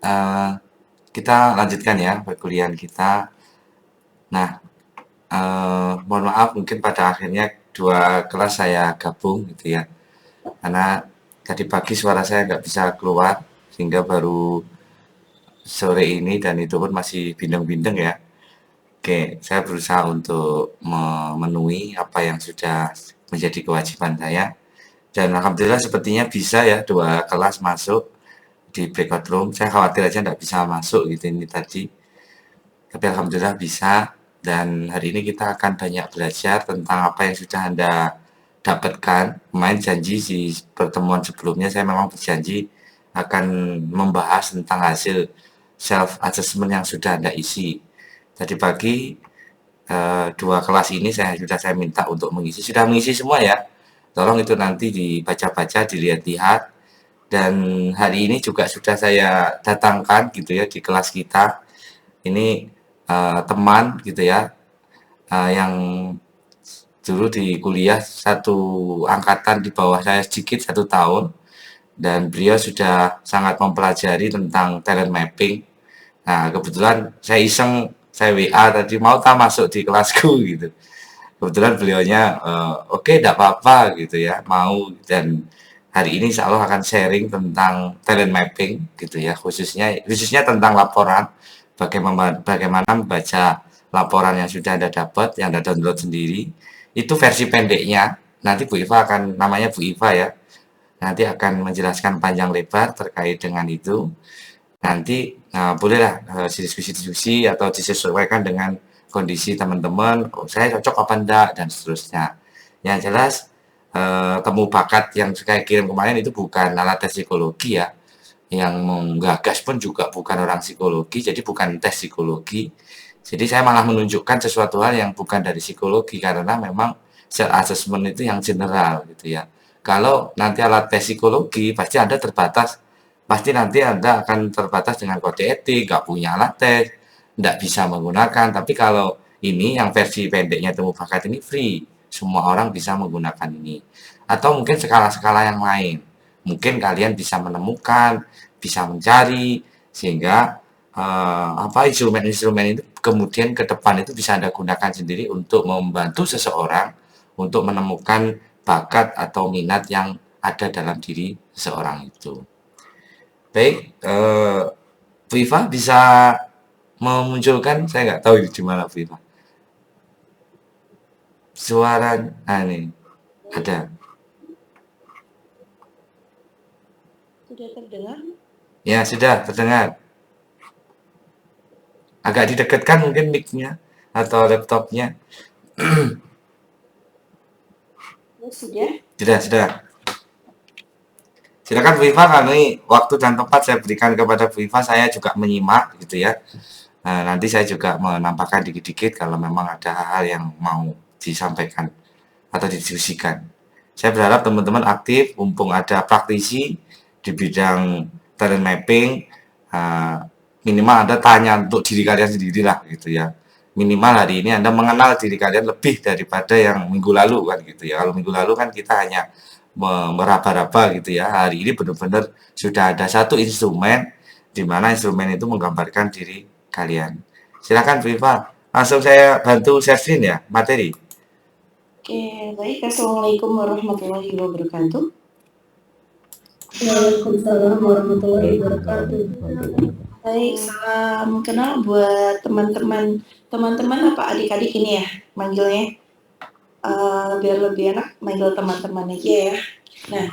eee, kita lanjutkan ya perkuliahan kita. Nah, mohon maaf mungkin pada akhirnya 2 kelas saya gabung gitu ya, karena tadi pagi suara saya nggak bisa keluar, sehingga baru sore ini dan itu pun masih bindeng-bindeng ya. Oke, saya berusaha untuk memenuhi apa yang sudah menjadi kewajiban saya, dan alhamdulillah sepertinya bisa ya 2 kelas masuk di breakout room. Saya khawatir aja nggak bisa masuk gitu ini tadi. Tapi alhamdulillah bisa, dan hari ini kita akan banyak belajar tentang apa yang sudah Anda dapatkan. Kemarin janji di pertemuan sebelumnya saya memang berjanji akan membahas tentang hasil self assessment yang sudah Anda isi. Tadi pagi 2 kelas ini saya minta untuk mengisi. Sudah mengisi semua ya. Tolong itu nanti dibaca-baca, dilihat-lihat. Dan hari ini juga sudah saya datangkan gitu ya di kelas kita. Ini teman gitu ya, yang dulu di kuliah satu angkatan di bawah saya sedikit 1 tahun, dan beliau sudah sangat mempelajari tentang talent mapping. Nah kebetulan saya iseng, saya WA tadi mau tak masuk di kelasku gitu. Kebetulan beliaunya oke, tidak apa-apa gitu ya, mau, dan hari ini insya Allah akan sharing tentang talent mapping gitu ya, khususnya tentang laporan, bagaimana membaca laporan yang sudah Anda dapat, yang Anda download sendiri, itu versi pendeknya. Nanti Bu Iva akan, namanya Bu Iva ya, nanti akan menjelaskan panjang lebar terkait dengan itu. Nanti bolehlah diskusi-diskusi atau disesuaikan dengan kondisi teman-teman, oh, saya cocok apa enggak, dan seterusnya. Yang jelas temu bakat yang saya kirim kemarin itu bukan alat tes psikologi ya, yang menggagas pun juga bukan orang psikologi, jadi bukan tes psikologi. Jadi saya malah menunjukkan sesuatu hal yang bukan dari psikologi, karena memang self assessment itu yang general gitu ya. Kalau nanti alat tes psikologi pasti Anda terbatas, pasti nanti Anda akan terbatas dengan kode etik, nggak punya alat tes, nggak bisa menggunakan. Tapi kalau ini yang versi pendeknya temu bakat ini free, semua orang bisa menggunakan ini. Atau mungkin skala-skala yang lain. Mungkin kalian bisa menemukan, bisa mencari, sehingga apa instrumen-instrumen itu kemudian ke depan itu bisa Anda gunakan sendiri untuk membantu seseorang untuk menemukan bakat atau minat yang ada dalam diri seseorang itu. Baik, Bu Iva bisa memunculkan, saya nggak tahu di mana Bu Iva. Suara, ini ada. Sudah terdengar? Ya, sudah terdengar. Agak didekatkan mungkin mic-nya atau laptopnya. Sudah? Sudah. Silakan Bu Iva, kami waktu dan tempat saya berikan kepada Bu Iva, saya juga menyimak gitu ya. Nanti saya juga menambahkan dikit-dikit kalau memang ada hal-hal yang mau disampaikan atau didiskusikan. Saya berharap teman-teman aktif, mumpung ada praktisi di bidang talent mapping, minimal Anda tanya untuk diri kalian sendiri lah gitu ya. Minimal hari ini Anda mengenal diri kalian lebih daripada yang minggu lalu kan gitu ya. Kalau minggu lalu kan kita hanya meraba-raba gitu ya. Hari ini benar-benar sudah ada satu instrumen di mana instrumen itu menggambarkan diri kalian. Silakan Bu Iva, langsung saya bantu share screen ya materi. Oke, baik. Assalamualaikum warahmatullahi wabarakatuh. Waalaikumsalam warahmatullahi wabarakatuh. Baik, salam kenal buat teman-teman apa adik-adik ini ya manggilnya. Biar lebih enak manggil teman-teman aja ya. Nah,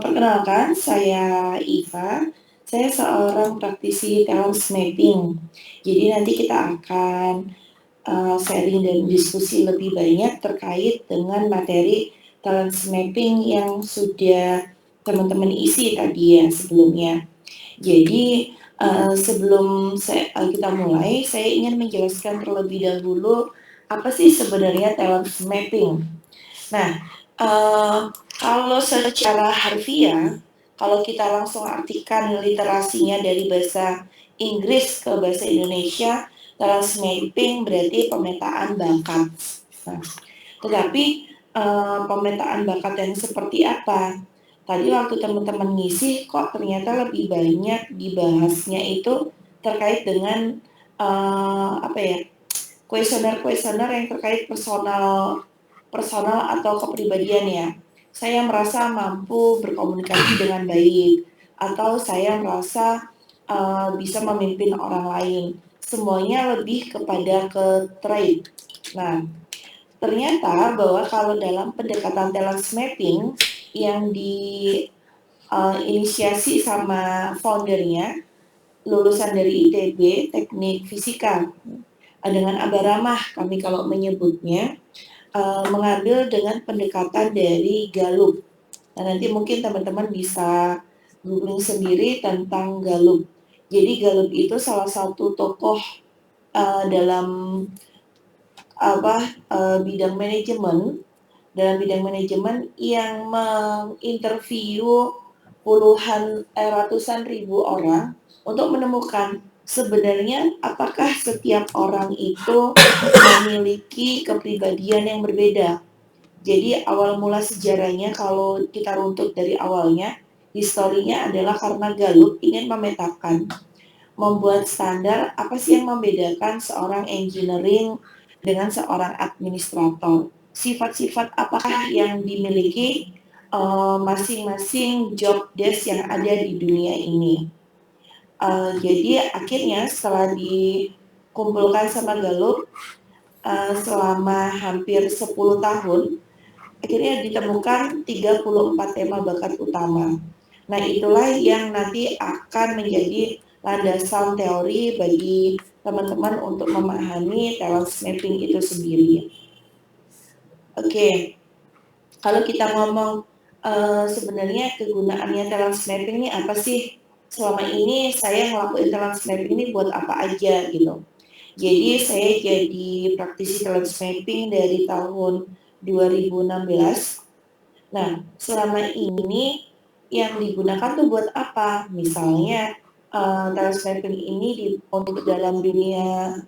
perkenalkan saya Iva. Saya seorang praktisi talent mapping. Jadi nanti kita akan sharing dan diskusi lebih banyak terkait dengan materi talent mapping yang sudah teman-teman isi tadi ya sebelumnya. Jadi sebelum kita mulai, saya ingin menjelaskan terlebih dahulu apa sih sebenarnya talent mapping. Nah, kalau secara harfiah, kalau kita langsung artikan literasinya dari bahasa Inggris ke bahasa Indonesia, talent mapping berarti pemetaan bakat. Nah, tetapi pemetaan bakat yang seperti apa? Tadi waktu teman-teman ngisi kok ternyata lebih banyak dibahasnya itu terkait dengan apa ya, kuesioner-kuesioner yang terkait personal atau kepribadian ya. Saya merasa mampu berkomunikasi dengan baik atau saya merasa bisa memimpin orang lain. Semuanya lebih kepada ke trait. Nah, ternyata bahwa kalau dalam pendekatan talent mapping yang inisiasi sama foundernya, lulusan dari ITB, Teknik Fisika, dengan Abah Ramah kami kalau menyebutnya, mengambil dengan pendekatan dari Gallup. Nah, nanti mungkin teman-teman bisa googling sendiri tentang Gallup. Jadi Gallup itu salah satu tokoh dalam bidang manajemen, yang menginterview ratusan ribu orang untuk menemukan sebenarnya apakah setiap orang itu memiliki kepribadian yang berbeda. Jadi awal mula sejarahnya kalau kita runtut dari awalnya, historinya adalah karena Gallup ingin memetakan, membuat standar apa sih yang membedakan seorang engineering dengan seorang administrator. Sifat-sifat apakah yang dimiliki masing-masing job desk yang ada di dunia ini. Jadi akhirnya setelah dikumpulkan sama Gallup selama hampir 10 tahun, akhirnya ditemukan 34 tema bakat utama. Nah, itulah yang nanti akan menjadi landasan teori bagi teman-teman untuk memahami talent mapping itu sendiri. Oke, kalau kita ngomong sebenarnya kegunaannya talent mapping ini apa sih? Selama ini saya ngelakuin talent mapping ini buat apa aja gitu. Jadi saya jadi praktisi talent mapping dari tahun 2016. Nah, selama ini yang digunakan tuh buat apa? Misalnya talent mapping ini untuk dalam dunia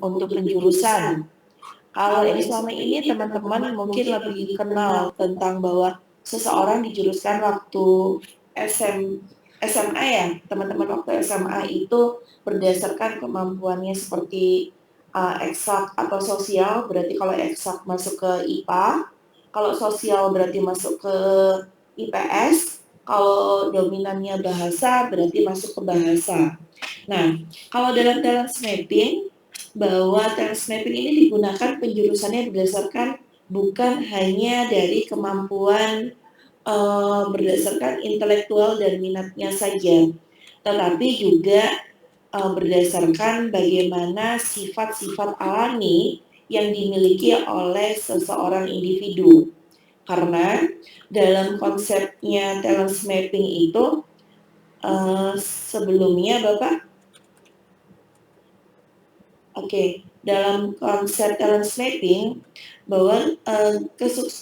untuk penjurusan. Kalau ini selama ini teman-teman mungkin lebih kenal tentang bahwa seseorang dijuruskan waktu SMA ya, teman-teman waktu SMA itu berdasarkan kemampuannya seperti eksak atau sosial, berarti kalau eksak masuk ke IPA, kalau sosial berarti masuk ke IPS, kalau dominannya bahasa berarti masuk ke bahasa. Nah, kalau dalam talent mapping, bahwa talent mapping ini digunakan penjurusannya berdasarkan bukan hanya dari kemampuan berdasarkan intelektual dan minatnya saja, tetapi juga berdasarkan bagaimana sifat-sifat alami yang dimiliki oleh seseorang individu. Karena dalam konsepnya talent mapping itu sebelumnya Bapak, dalam konsep talent mapping bahwa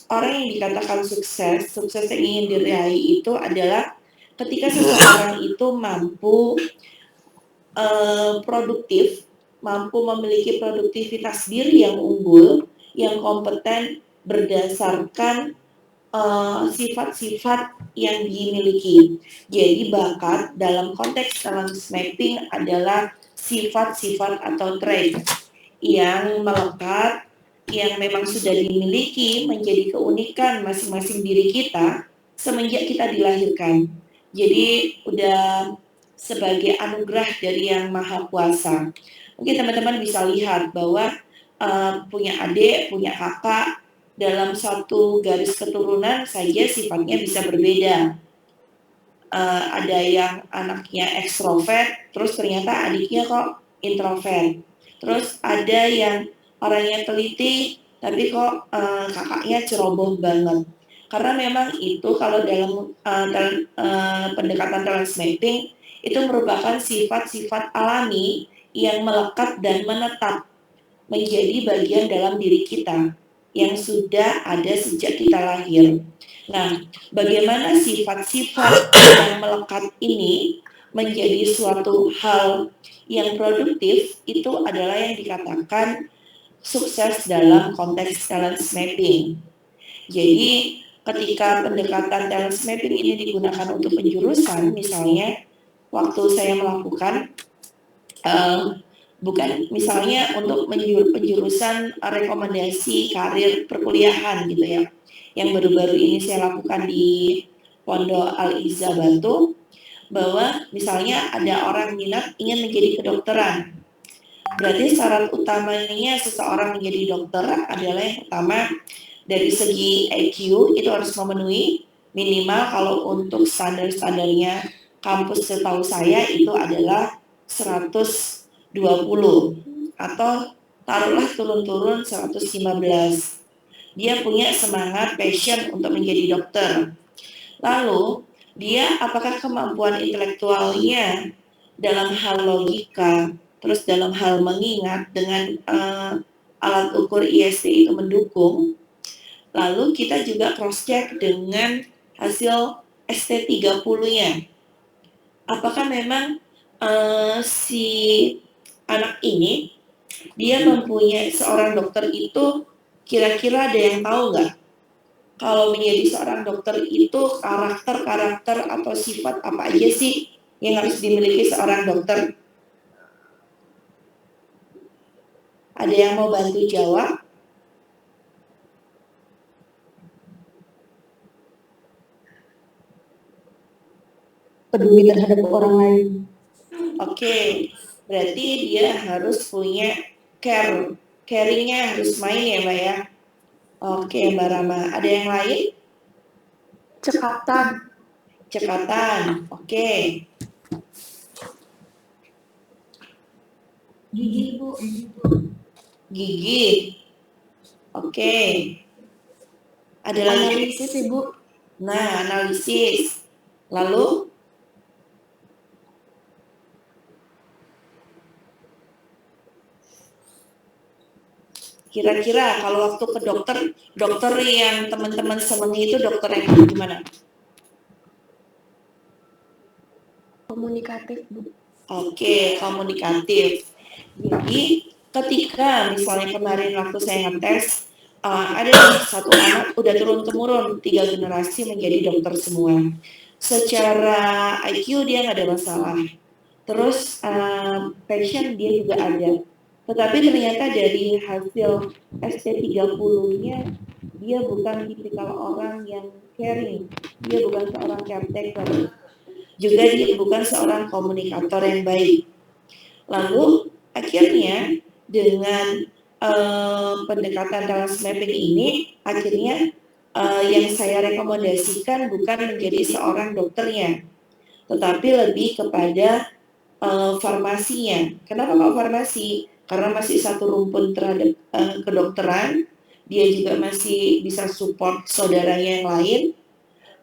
orang yang dikatakan sukses yang ingin diraih itu adalah ketika seseorang itu mampu produktif, mampu memiliki produktivitas diri yang unggul, yang kompeten berdasarkan sifat-sifat yang dimiliki. Jadi bakat dalam konteks talent mapping adalah sifat-sifat atau trait yang melekat, yang memang sudah dimiliki menjadi keunikan masing-masing diri kita semenjak kita dilahirkan. Jadi udah sebagai anugerah dari Yang Maha Kuasa. Mungkin teman-teman bisa lihat bahwa punya adik, punya kakak, dalam satu garis keturunan saja sifatnya bisa berbeda. Ada yang anaknya ekstrovert, terus ternyata adiknya kok introvert. Terus ada yang orangnya teliti, tapi kok kakaknya ceroboh banget. Karena memang itu kalau dalam pendekatan talent mapping itu merupakan sifat-sifat alami yang melekat dan menetap menjadi bagian dalam diri kita yang sudah ada sejak kita lahir. Nah, bagaimana sifat-sifat yang melekat ini menjadi suatu hal yang produktif itu adalah yang dikatakan sukses dalam konteks talent mapping. Jadi ketika pendekatan talent mapping ini digunakan untuk penjurusan, misalnya waktu saya melakukan bukan misalnya untuk penjurusan rekomendasi karir perkuliahan gitu ya, yang baru-baru ini saya lakukan di Pondok Al-Izza Batu, bahwa misalnya ada orang minat ingin menjadi kedokteran. Berarti syarat utamanya seseorang menjadi dokter adalah yang pertama, dari segi IQ itu harus memenuhi minimal, kalau untuk standar-standarnya kampus setahu saya itu adalah 120, atau taruhlah turun-turun 115. Dia punya semangat, passion untuk menjadi dokter. Lalu dia apakah kemampuan intelektualnya dalam hal logika, terus dalam hal mengingat dengan alat ukur IST itu mendukung. Lalu kita juga cross check dengan hasil ST30-nya. Apakah memang si anak ini dia mempunyai, seorang dokter itu kira-kira ada yang tahu nggak? Kalau menjadi seorang dokter itu karakter atau sifat apa aja sih yang harus dimiliki seorang dokter? Ada yang mau bantu jawab? Peduli terhadap orang lain. Oke, berarti dia harus punya caringnya harus main ya Mbak ya. Oke Mbak Rama, ada yang lain? Cekatan. Oke. Gigi, Bu. Gigi. Oke. Ada lagi? Analisis, Ibu. Nah, analisis. Lalu? Kira-kira kalau waktu ke dokter yang teman-teman senangi itu dokter yang gimana? Komunikatif, Bu. Oke, komunikatif. Jadi ketika misalnya kemarin waktu saya ngetes, ada satu anak udah turun-temurun 3 generasi menjadi dokter semua. Secara IQ dia nggak ada masalah. Terus passion dia juga ada. Tetapi ternyata dari hasil ST30-nya dia bukan tipikal orang yang caring. Dia bukan seorang caretaker. Juga dia bukan seorang komunikator yang baik. Lalu akhirnya dengan pendekatan talent mapping ini, akhirnya yang saya rekomendasikan bukan menjadi seorang dokternya, tetapi lebih kepada farmasinya. Kenapa kok farmasi? Karena masih satu rumpun terhadap kedokteran, dia juga masih bisa support saudaranya yang lain.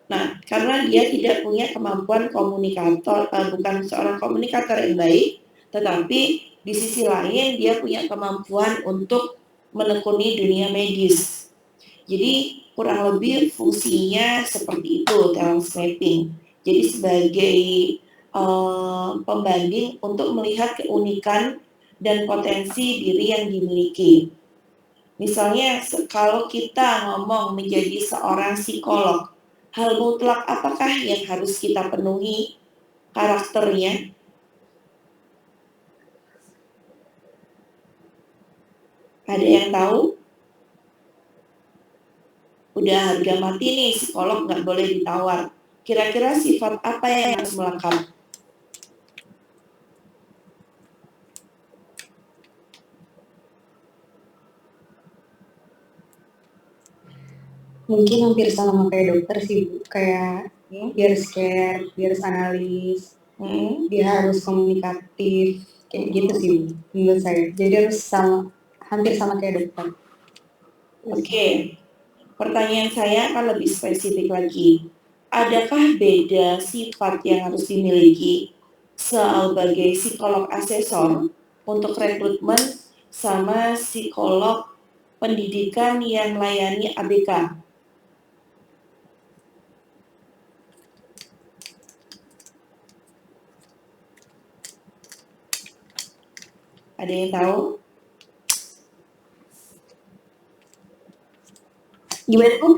Nah, karena dia tidak punya kemampuan komunikator, bukan seorang komunikator yang baik, tetapi di sisi lain dia punya kemampuan untuk menekuni dunia medis. Jadi kurang lebih fungsinya seperti itu talent mapping. Jadi sebagai pembanding untuk melihat keunikan dan potensi diri yang dimiliki. Misalnya kalau kita ngomong menjadi seorang psikolog, hal mutlak apakah yang harus kita penuhi karakternya? Ada yang tahu? Udah harga mati nih, psikolog nggak boleh ditawar. Kira-kira sifat apa yang harus melekat? Mungkin hampir sama kayak dokter sih, Bu. Kayak dia harus care, dia harus analis, dia harus komunikatif, kayak gitu sih Bu, menurut saya. Jadi harus hampir sama kayak dokter. Oke. Pertanyaan saya akan lebih spesifik lagi. Adakah beda sifat yang harus dimiliki sebagai psikolog asesor untuk rekrutmen sama psikolog pendidikan yang melayani ABK? Ada yang tahu? Gimana Bu?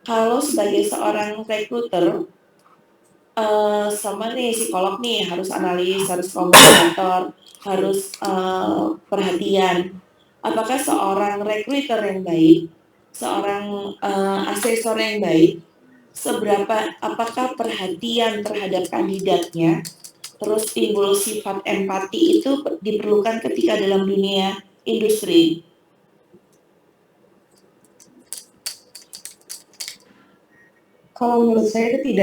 kalau sebagai seorang rekruter, sama nih psikolog nih harus analis, harus komunikator, harus perhatian. Apakah seorang rekruter yang baik, seorang asesor yang baik, apakah perhatian terhadap kandidatnya, terus timbul sifat empati itu diperlukan ketika dalam dunia industri? Kalau menurut saya itu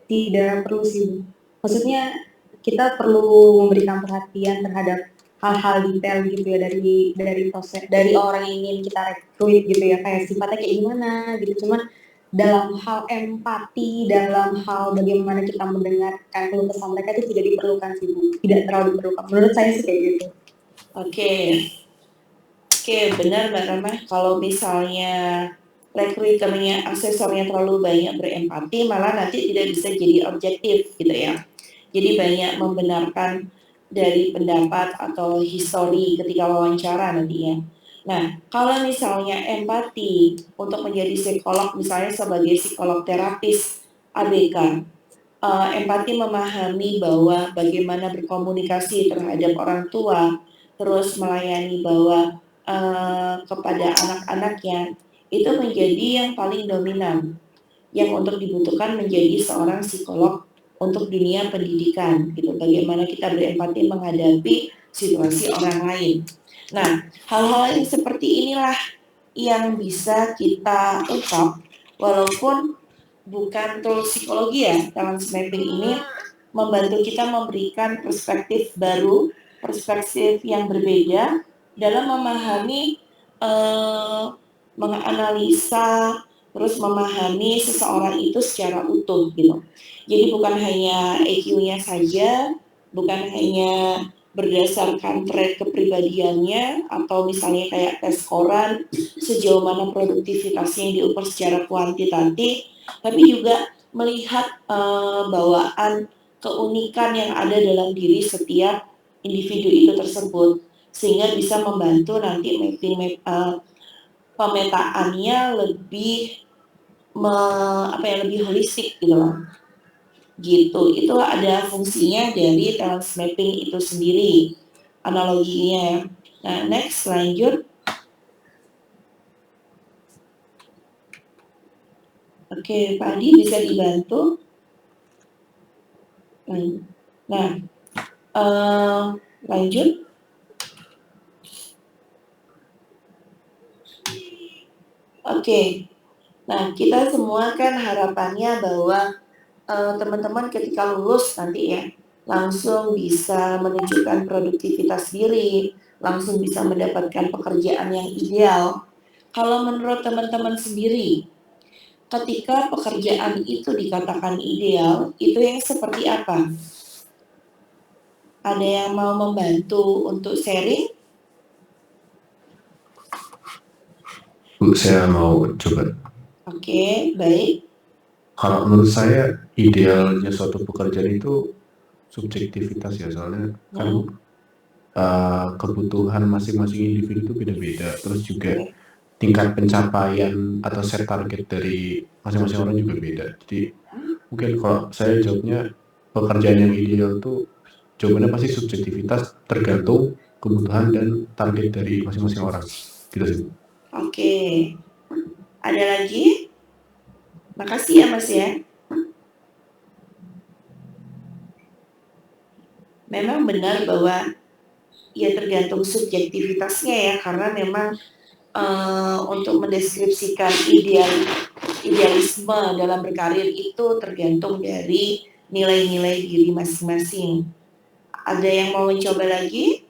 tidak perlu sih. Maksudnya kita perlu memberikan perhatian terhadap hal-hal detail gitu ya dari orang yang ingin kita rekrut gitu ya, kayak sifatnya kayak gimana gitu. Cuman dalam hal empati, dalam hal bagaimana kita mendengarkan keluh kesah mereka itu tidak diperlukan sih Bu. Tidak terlalu diperlukan. Menurut saya sih kayak gitu. Oke, benar Mbak Ramah. Kalau misalnya rekruternya, asesornya terlalu banyak berempati, malah nanti tidak bisa jadi objektif gitu ya. Jadi banyak membenarkan dari pendapat atau histori ketika wawancara nantinya. Nah, kalau misalnya empati untuk menjadi psikolog, misalnya sebagai psikolog terapis ABK, empati memahami bahwa bagaimana berkomunikasi terhadap orang tua, terus melayani bahwa kepada anak-anaknya, itu menjadi yang paling dominan, yang untuk dibutuhkan menjadi seorang psikolog untuk dunia pendidikan gitu. Bagaimana kita berempati menghadapi situasi orang lain. Nah, hal-hal yang seperti inilah yang bisa kita ungkap walaupun bukan tools psikologi ya. Talent mapping ini membantu kita memberikan perspektif baru, perspektif yang berbeda dalam memahami, menganalisa, terus memahami seseorang itu secara utuh gitu. Jadi bukan hanya EQ-nya saja, bukan hanya berdasarkan trait kepribadiannya atau misalnya kayak tes koran sejauh mana produktivitasnya yang diukur secara kuantitatif, tapi juga melihat bawaan keunikan yang ada dalam diri setiap individu itu tersebut, sehingga bisa membantu nanti pemetaannya lebih lebih holistik gitu loh. Gitu, itu ada fungsinya dari talent mapping itu sendiri, analoginya. Nah, next lanjut. Oke, Pak Adi bisa dibantu. Nah, lanjut. Oke. Nah, kita semua kan harapannya bahwa teman-teman ketika lulus nanti ya langsung bisa menunjukkan produktivitas diri, langsung bisa mendapatkan pekerjaan yang ideal. Kalau menurut teman-teman sendiri, ketika pekerjaan itu dikatakan ideal, itu yang seperti apa? Ada yang mau membantu untuk sharing? Bu, saya mau coba. Oke, baik. Kalau menurut saya idealnya suatu pekerjaan itu subjektivitas ya, soalnya kan kebutuhan masing-masing individu itu beda-beda. Terus juga tingkat pencapaian atau set target dari masing-masing orang juga beda. Jadi mungkin kalau saya jawabnya pekerjaan yang ideal itu jawabannya pasti subjektivitas, tergantung kebutuhan dan target dari masing-masing orang. Gitu sih. Oke. Ada lagi? Makasih ya Mas ya. Memang benar bahwa ya tergantung subjektivitasnya ya, karena memang untuk mendeskripsikan idealisme dalam berkarir itu tergantung dari nilai-nilai diri masing-masing. Ada yang mau mencoba lagi?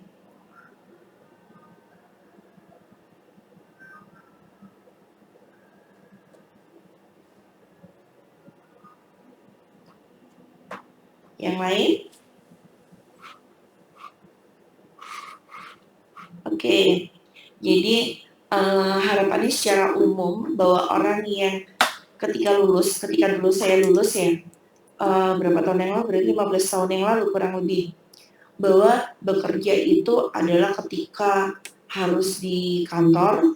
Yang lain? Oke, jadi harapannya secara umum bahwa orang yang ketika dulu saya lulus ya, berapa tahun yang lalu, berarti 15 tahun yang lalu kurang lebih, bahwa bekerja itu adalah ketika harus di kantor,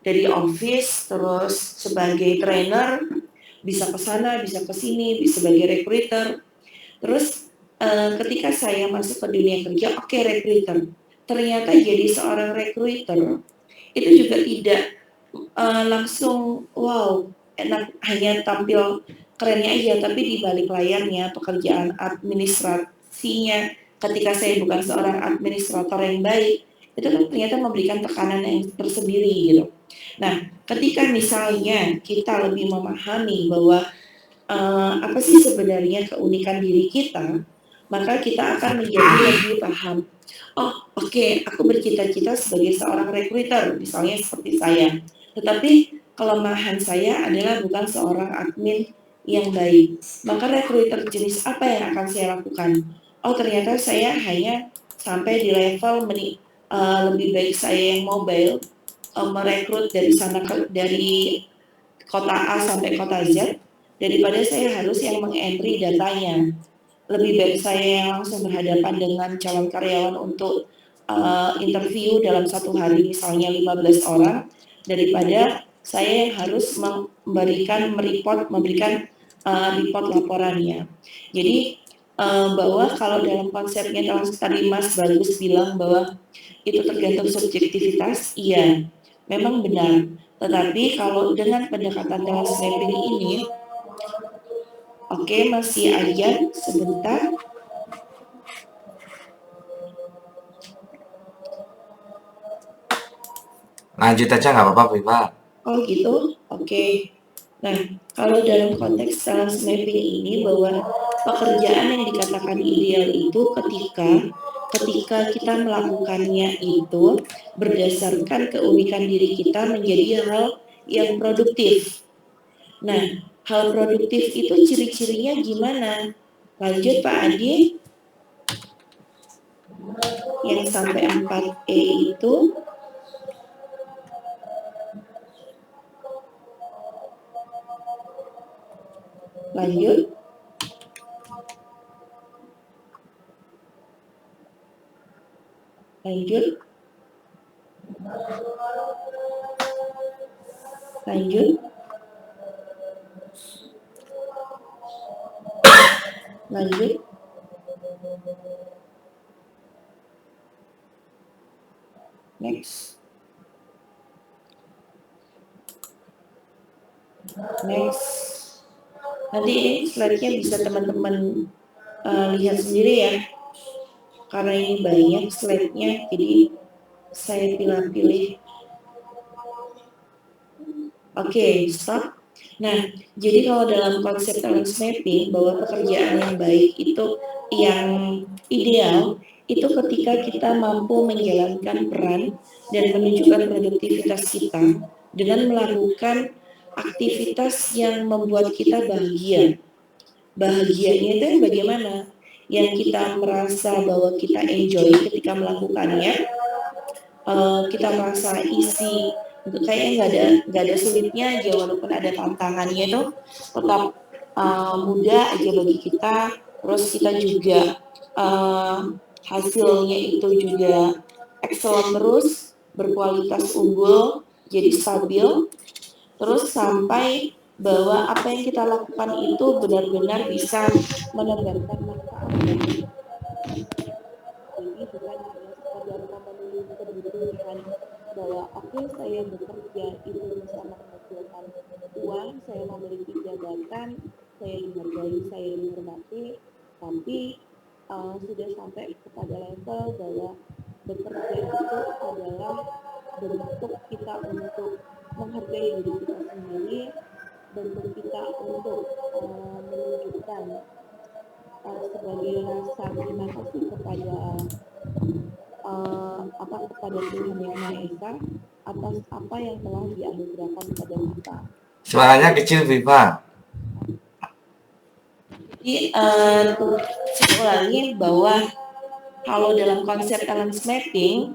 dari office, terus sebagai trainer, bisa ke sana, bisa ke sini, bisa sebagai recruiter. Terus ketika saya masuk ke dunia kerja, oke, recruiter. Ternyata jadi seorang recruiter itu juga tidak langsung wow, enak hanya tampil kerennya aja, tapi di balik layarnya pekerjaan administrasinya ketika saya bukan seorang administrator yang baik, itu kan ternyata memberikan tekanan yang tersendiri gitu. Nah, ketika misalnya kita lebih memahami bahwa apa sih sebenarnya keunikan diri kita, maka kita akan menjadi lebih paham. Oh, oke, aku bercita-cita sebagai seorang recruiter, misalnya seperti saya. Tetapi kelemahan saya adalah bukan seorang admin yang baik. Maka recruiter jenis apa yang akan saya lakukan? Oh, ternyata saya hanya sampai di level lebih baik saya yang mobile, merekrut dari kota A sampai kota Z, daripada saya harus yang mengentry datanya. Lebih baik saya yang langsung berhadapan dengan calon karyawan untuk interview dalam satu hari misalnya 15 orang, daripada saya yang harus memberikan report laporannya. Jadi bahwa kalau dalam konsepnya tadi Mas Bagus bilang bahwa itu tergantung subjektivitas, iya, memang benar. Tetapi kalau dengan pendekatan talent mapping ini, oke, masih aja sebentar. Lanjut aja nggak apa-apa, Viva. Oh gitu, oke. Nah, kalau dalam konteks talent mapping ini bahwa pekerjaan yang dikatakan ideal itu ketika kita melakukannya itu berdasarkan keunikan diri kita menjadi hal yang produktif. Nah, hal produktif itu ciri-cirinya gimana? Lanjut Pak Adi. Yang sampai 4E itu lanjut. Lanjut. Lanjut. Lanjut. Next. Next. Nanti ini slide-nya bisa teman-teman lihat sendiri ya. Karena ini banyak slide-nya, jadi saya pilih-pilih. Oke, stop. Nah, jadi kalau dalam konsep talent mapping bahwa pekerjaan yang baik itu yang ideal itu ketika kita mampu menjalankan peran dan menunjukkan produktivitas kita dengan melakukan aktivitas yang membuat kita bahagia. Bahagianya itu yang bagaimana? Yang kita merasa bahwa kita enjoy ketika melakukannya, kita merasa isi, kayaknya nggak ada sulitnya aja, walaupun ada tantangannya itu tetap mudah aja bagi kita. Terus kita juga hasilnya itu juga excellent terus, berkualitas unggul, jadi stabil. Terus sampai bahwa apa yang kita lakukan itu benar-benar bisa menebarkan manfaat. Jadi bukan hanya sekedar memenuhi kebutuhan bahwa oke, saya bekerja itu bisa menghasilkan uang, saya memiliki jabatan, saya dihargai, saya dihormati, tapi sudah sampai kepada level bahwa bekerja itu adalah bentuk kita untuk menghargai diri kita sendiri, bentuk kita untuk menunjukkan sebagai rasa terima kasih kepada kepada Tuhan Yang Maha Esa atas apa yang telah dianugerahkan kepada kita. Suaranya kecil, Viva. Jadi untuk ulangi bahwa kalau dalam konsep talent mapping,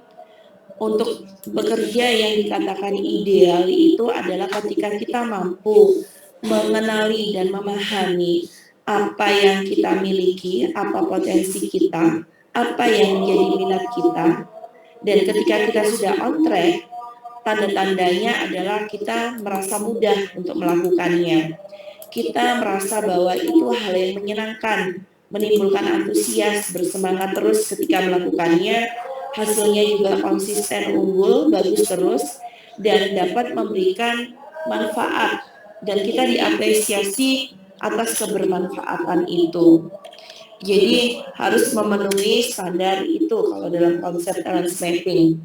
untuk bekerja yang dikatakan ideal itu adalah ketika kita mampu mengenali dan memahami apa yang kita miliki, apa potensi kita, apa yang menjadi minat kita, dan ketika kita sudah on track, tanda-tandanya adalah kita merasa mudah untuk melakukannya. Kita merasa bahwa itu hal yang menyenangkan, menimbulkan antusias, bersemangat terus ketika melakukannya, hasilnya juga konsisten, unggul, bagus terus, dan dapat memberikan manfaat, dan kita diapresiasi atas kebermanfaatan itu. Jadi harus memenuhi standar itu kalau dalam konsep talent mapping.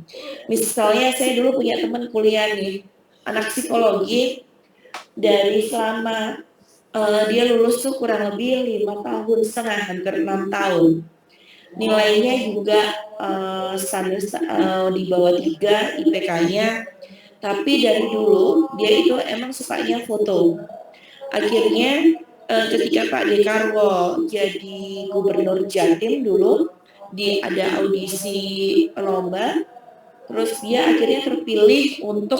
Misalnya saya dulu punya teman kuliah nih, anak psikologi, dari selama dia lulus tuh kurang lebih 5,5 tahun, hampir 6 tahun. Nilainya juga standar di bawah 3 IPK-nya, tapi dari dulu dia itu emang sukanya foto. Akhirnya ketika Pak Dekarwo jadi gubernur Jatim dulu, ada audisi lomba, terus dia akhirnya terpilih untuk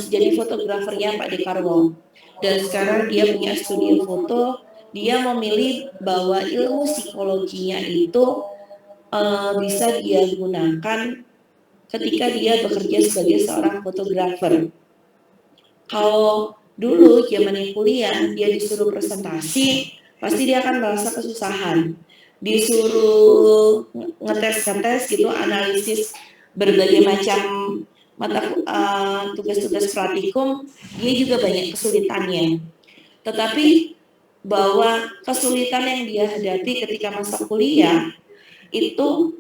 jadi fotografernya Pak Dekarwo. Dan sekarang dia punya studio foto. Dia memilih bahwa ilmu psikologinya itu bisa dia gunakan ketika dia bekerja sebagai seorang fotografer. Kalau dulu zamannya kuliah dia disuruh presentasi, pasti dia akan merasa kesusahan. Disuruh ngetes gitu, analisis berbagai macam tugas-tugas praktikum, dia juga banyak kesulitannya. Tetapi bahwa kesulitan yang dia hadapi ketika masa kuliah itu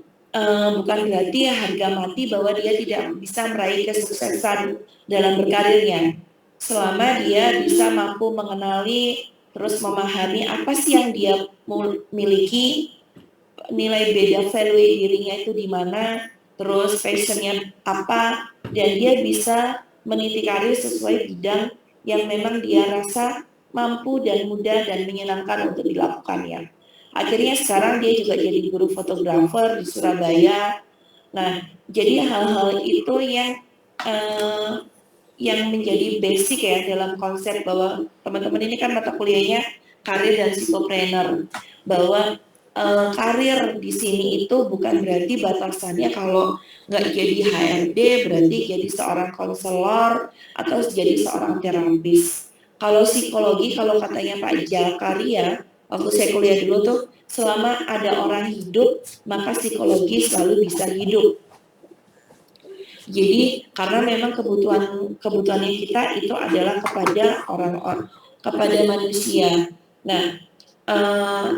bukan berarti harga mati bahwa dia tidak bisa meraih kesuksesan dalam berkarirnya. Selama dia bisa mampu mengenali, terus memahami apa sih yang dia miliki, nilai beda value dirinya itu di mana, terus passionnya apa, dan dia bisa meniti karir sesuai bidang yang memang dia rasa mampu dan mudah dan menyenangkan untuk dilakukannya. Akhirnya sekarang dia juga jadi guru fotografer di Surabaya. Nah, jadi hal-hal itu yang menjadi basic ya dalam konsep bahwa teman-teman ini kan mata kuliahnya karir dan psikopreneur, bahwa karir di sini itu bukan berarti batasannya kalau nggak jadi HRD berarti jadi seorang konselor atau jadi seorang terapis. Kalau psikologi, kalau katanya Pak Jakaria, waktu saya kuliah dulu tuh, selama ada orang hidup, maka psikologi selalu bisa hidup. Jadi karena memang kebutuhannya kita itu adalah kepada orang-orang, kepada manusia. Nah,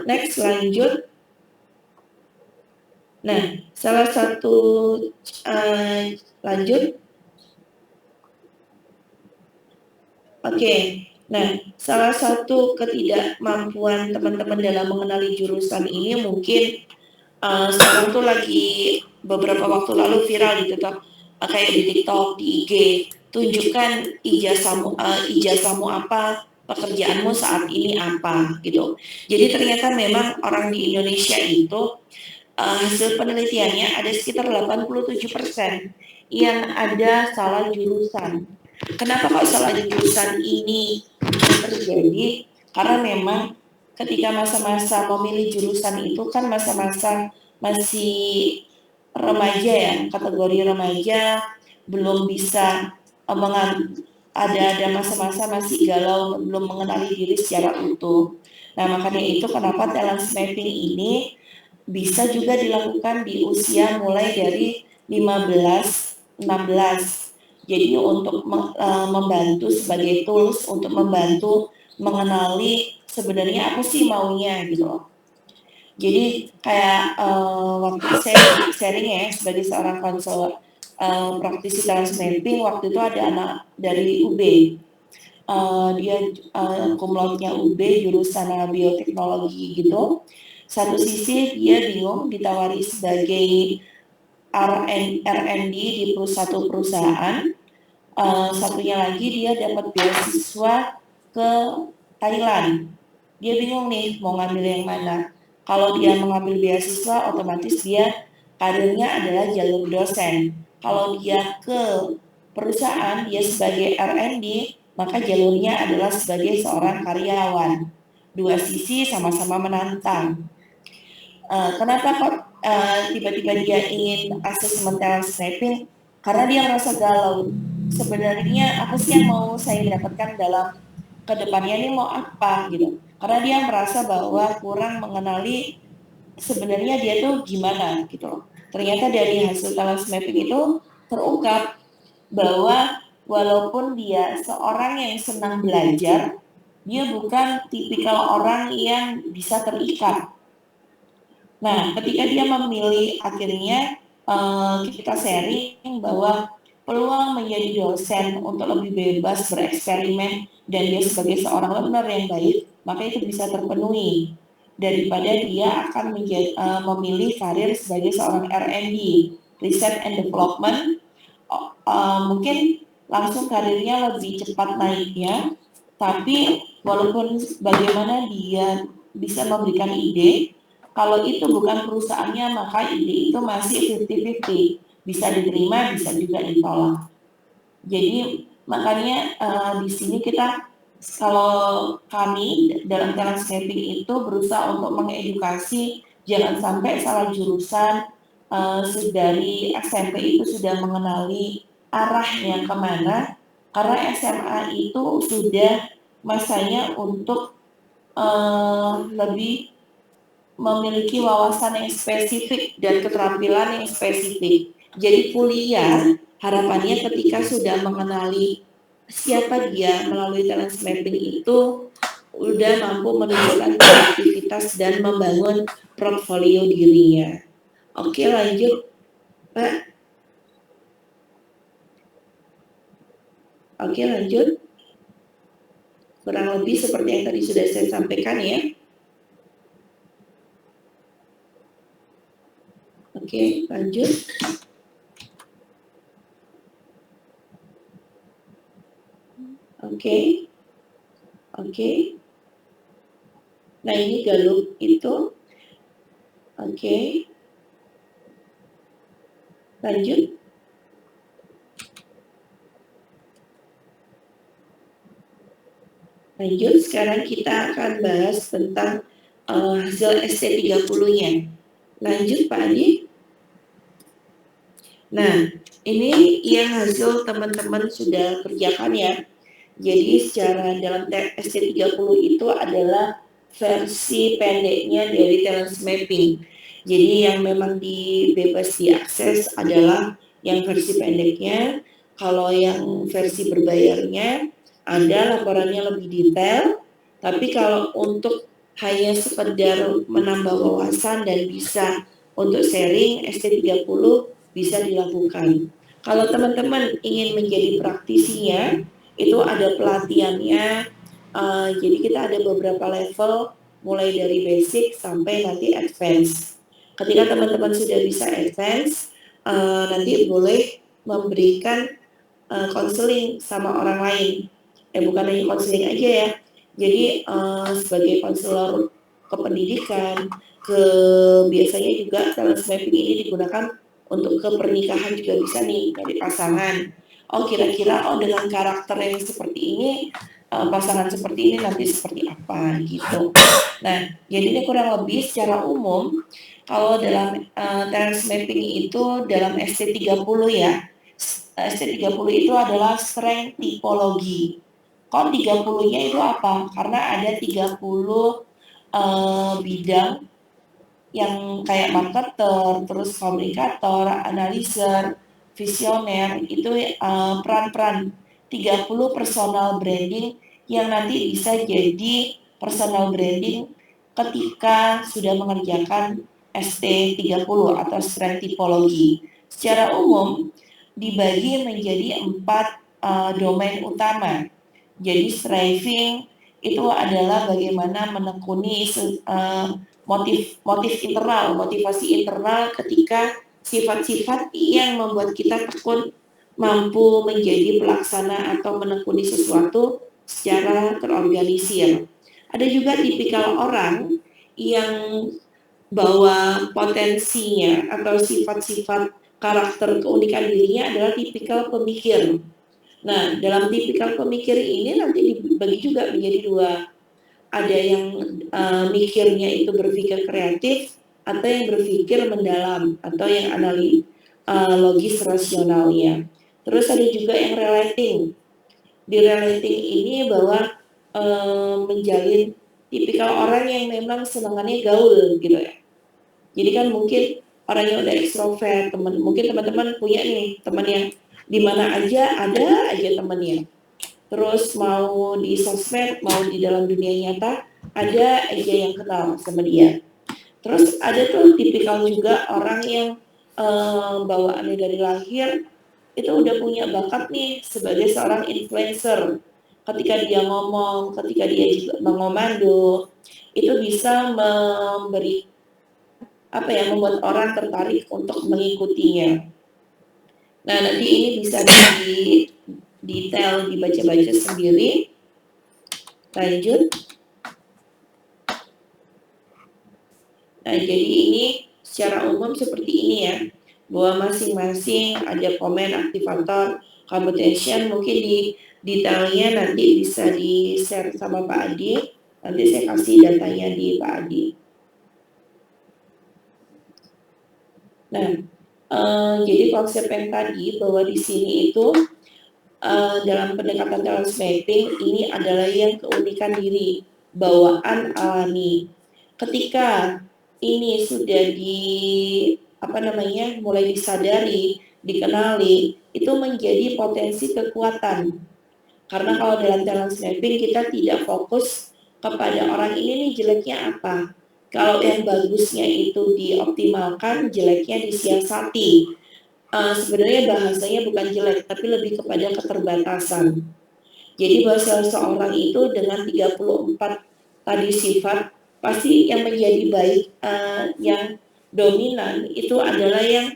next lanjut. Nah, salah satu lanjut. Oke. Nah, salah satu ketidakmampuan teman-teman dalam mengenali jurusan ini mungkin sekarang tuh lagi beberapa waktu lalu viral di TikTok, kayak di TikTok, di IG, tunjukkan ijazahmu apa, pekerjaanmu saat ini apa, gitu. Jadi ternyata memang orang di Indonesia itu hasil penelitiannya ada sekitar 87% yang ada salah jurusan. Kenapa kok salah jurusan ini terjadi? Karena memang ketika masa-masa memilih jurusan itu kan masa-masa masih remaja ya, kategori remaja, belum bisa ada masa-masa masih galau, belum mengenali diri secara utuh. Nah, makanya itu kenapa talent mapping ini bisa juga dilakukan di usia mulai dari 15-16. Jadi untuk membantu sebagai tools untuk membantu mengenali sebenarnya apa sih maunya gitu loh. Jadi kayak waktu saya sharing ya sebagai seorang konselor praktisi talent mapping, waktu itu ada anak dari UB. Dia cum laude-nya UB jurusan bioteknologi gitu. Satu sisi dia bingung ditawari sebagai R&D di satu perusahaan, satunya lagi dia dapat beasiswa ke Thailand. Dia bingung nih mau ngambil yang mana. Kalau dia mengambil beasiswa, otomatis dia karirnya adalah jalur dosen. Kalau dia ke perusahaan, dia sebagai R&D, maka jalurnya adalah sebagai seorang karyawan. Dua sisi sama-sama menantang. Kenapa kok tiba-tiba dia ingin asesmen talent mapping? karena dia merasa galau. Sebenarnya apa sih yang mau saya dapatkan dalam kedepannya ini mau apa gitu. Karena dia merasa bahwa kurang mengenali sebenarnya dia tuh gimana gitu loh. Ternyata dari hasil talent mapping itu terungkap bahwa walaupun dia seorang yang senang belajar, dia bukan tipikal orang yang bisa terikat. Nah, ketika dia memilih akhirnya kita sharing bahwa peluang menjadi dosen untuk lebih bebas bereksperimen dan dia sebagai seorang learner yang baik, maka itu bisa terpenuhi daripada dia akan memilih karir sebagai seorang R&D, Research and Development, mungkin langsung karirnya lebih cepat naiknya, tapi walaupun bagaimana dia bisa memberikan ide, kalau itu bukan perusahaannya maka ide itu masih 50-50, bisa diterima, bisa juga ditolak. Jadi makanya di sini kita, kalau kami dalam talent mapping itu berusaha untuk mengedukasi jangan sampai salah jurusan, dari SMP itu sudah mengenali arahnya kemana, karena SMA itu sudah masanya untuk lebih memiliki wawasan yang spesifik dan keterampilan yang spesifik. Jadi kuliah harapannya ketika sudah mengenali siapa dia melalui talent mapping itu udah mampu menunjukkan kreativitas dan membangun portfolio dirinya. Oke, lanjut, Pak. Oke, lanjut. Kurang lebih seperti yang tadi sudah saya sampaikan ya. Oke, lanjut. Oke. Nah, ini Gallup itu. Oke. Lanjut. Sekarang kita akan bahas tentang hasil ST30-nya. Lanjut, Pak Adi. Nah, ini yang hasil teman-teman sudah kerjakan ya. Jadi secara dalam ST30 itu adalah versi pendeknya dari talent mapping. Jadi yang memang bebas diakses adalah yang versi pendeknya. Kalau yang versi berbayarnya ada laporannya lebih detail. Tapi kalau untuk hanya sekedar menambah wawasan dan bisa untuk sharing, ST30 bisa dilakukan. Kalau teman-teman ingin menjadi praktisinya, itu ada pelatihannya. Jadi kita ada beberapa level, mulai dari basic sampai nanti advance. Ketika teman-teman sudah bisa advance, nanti boleh memberikan konseling sama orang lain. Bukan hanya konseling aja ya. Jadi sebagai konselor kependidikan, biasanya juga talent mapping ini digunakan untuk ke pernikahan juga bisa nih, dari pasangan. Kira-kira dengan karakter yang seperti ini, pasangan seperti ini nanti seperti apa gitu. Nah, jadi ini kurang lebih secara umum kalau dalam talent mapping itu dalam ST30 ya. ST30 itu adalah strength tipologi. Kok 30-nya itu apa? Karena ada 30 bidang yang kayak marketer, terus komunikator, analiser, visioner, itu peran-peran 30 personal branding yang nanti bisa jadi personal branding ketika sudah mengerjakan ST30 atau strength typology. Secara umum dibagi menjadi 4 domain utama. Jadi striving itu adalah bagaimana menekuni motivasi internal ketika sifat-sifat yang membuat kita tekun mampu menjadi pelaksana atau menekuni sesuatu secara terorganisir. Ada juga tipikal orang yang bahwa potensinya atau sifat-sifat karakter keunikan dirinya adalah tipikal pemikir. Nah, dalam tipikal pemikir ini nanti dibagi juga menjadi 2. Ada yang mikirnya itu berpikir kreatif atau yang berpikir mendalam atau yang logis rasionalnya. Terus ada juga yang relating. Di relating ini bahwa menjalin tipikal orang yang memang senangannya gaul gitu ya. Jadi kan mungkin orang yang udah ekstrovert, mungkin teman-teman punya nih teman yang di mana aja ada aja temannya. Terus mau di sosmed, mau di dalam dunia nyata, ada aja yang kenal sama dia. Terus ada tuh tipikal juga orang yang bawaannya dari lahir itu udah punya bakat nih sebagai seorang influencer. Ketika dia ngomong, ketika dia juga mengomando, itu bisa memberi membuat orang tertarik untuk mengikutinya. Nah, nanti ini bisa di detail dibaca-baca sendiri. Lanjut. Nah, jadi ini secara umum seperti ini ya, bahwa masing-masing ada komen aktivator computation. Mungkin di detailnya nanti bisa di-share sama Pak Adi. Nanti saya kasih datanya di Pak Adi. Nah, jadi konsep yang tadi bahwa di sini itu dalam pendekatan talent mapping ini adalah yang keunikan diri, bawaan alami. Ketika ini sudah mulai disadari, dikenali, itu menjadi potensi kekuatan. Karena kalau dalam talent mapping kita tidak fokus kepada orang ini nih jeleknya apa. Kalau yang bagusnya itu dioptimalkan, jeleknya disiasati. Sebenarnya bahasanya bukan jelek, tapi lebih kepada keterbatasan. Jadi bahasa seseorang itu dengan 34 tadi sifat, pasti yang menjadi baik, yang dominan itu adalah yang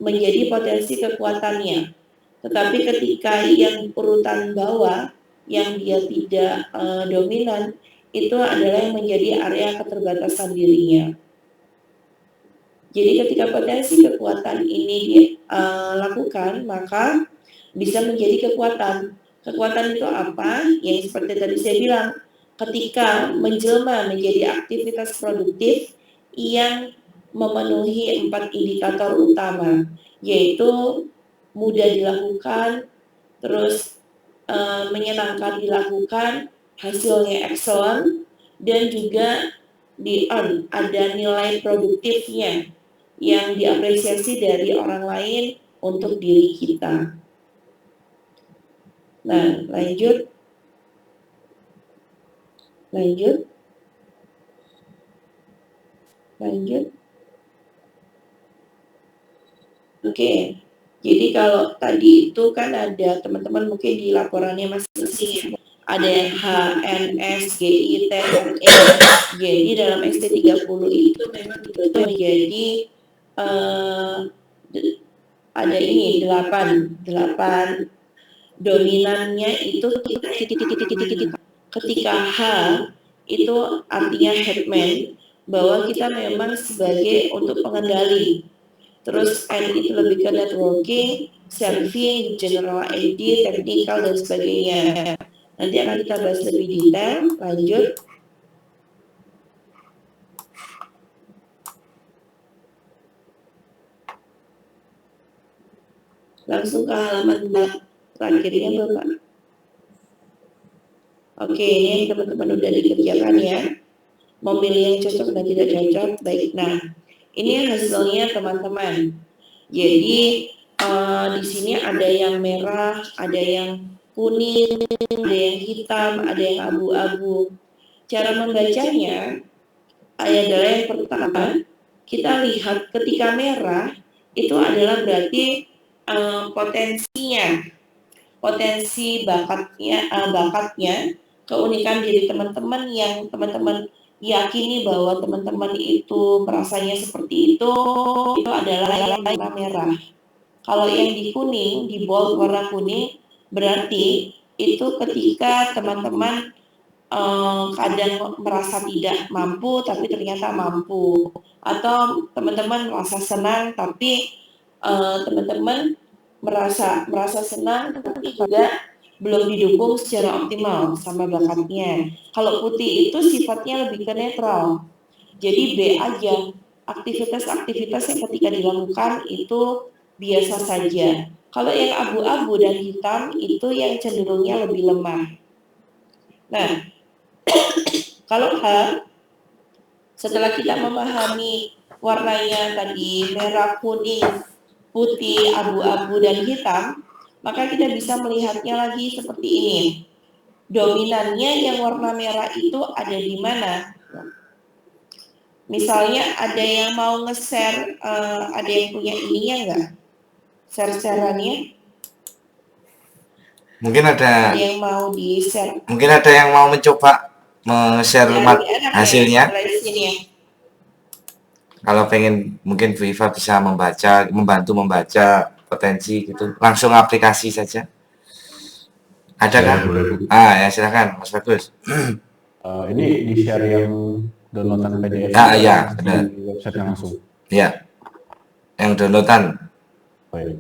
menjadi potensi kekuatannya. Tetapi ketika yang urutan bawah, yang dia tidak dominan, itu adalah yang menjadi area keterbatasan dirinya. Jadi ketika potensi kekuatan ini dilakukan, maka bisa menjadi kekuatan. Kekuatan itu apa? Yang seperti tadi saya bilang, ketika menjelma menjadi aktivitas produktif yang memenuhi 4 indikator utama, yaitu mudah dilakukan, terus menyenangkan dilakukan, hasilnya excellent, dan juga ada nilai produktifnya yang diapresiasi dari orang lain untuk diri kita. Nah, lanjut. Oke. Jadi kalau tadi itu kan ada teman-teman mungkin di laporannya masing-masing ada yang H, N, S, G, I, T, R, E. Jadi dalam ST30 itu memang menjadi ada ini 8 dominannya itu ketika H itu artinya headman, bahwa kita memang sebagai untuk pengendali. Terus N itu lebih ke networking, serving, general ID, technical, dan sebagainya. Nanti akan kita bahas lebih detail. Lanjut. Langsung ke halaman terakhirnya Bapak. Oke, ini teman-teman udah dikerjakan ya. Memilih yang cocok dan tidak cocok. Baik, nah ini hasilnya teman-teman. Jadi di sini ada yang merah, ada yang kuning, ada yang hitam, ada yang abu-abu. Cara membacanya adalah yang pertama, kita lihat ketika merah itu adalah berarti potensi bakatnya, keunikan diri teman-teman yang teman-teman yakini bahwa teman-teman itu merasanya seperti itu adalah yang warna merah. Kalau yang di kuning, di bold warna kuning, berarti itu ketika teman-teman kadang merasa tidak mampu tapi ternyata mampu, atau teman-teman merasa senang tapi teman-teman merasa senang tapi juga belum didukung secara optimal sama bakatnya. Kalau putih itu sifatnya lebih ke netral. Jadi B aja. Aktivitas-aktivitas yang ketika dilakukan itu biasa saja. Kalau yang abu-abu dan hitam itu yang cenderungnya lebih lemah. Nah, kalau H, setelah kita memahami warnanya tadi merah, kuning, putih, abu-abu, dan hitam, maka kita bisa melihatnya lagi seperti ini. Dominannya yang warna merah itu ada di mana? Misalnya ada yang mau nge-share, ada yang punya ininya nggak? Share-sharannya? Mungkin Ada ada yang mau di-share? mungkin ada yang mau mencoba share Ya, lebih enak hasilnya. ya, dari sini ya. Kalau pengen mungkin Bu Iva bisa membantu membaca potensi gitu. Langsung aplikasi saja. Ada kan? Boleh, Bu. Ya silakan Mas Bagus. Ini di share yang downloadan PDF Iya, benar. di website langsung. Iya. Yang downloadan. Oh, iya.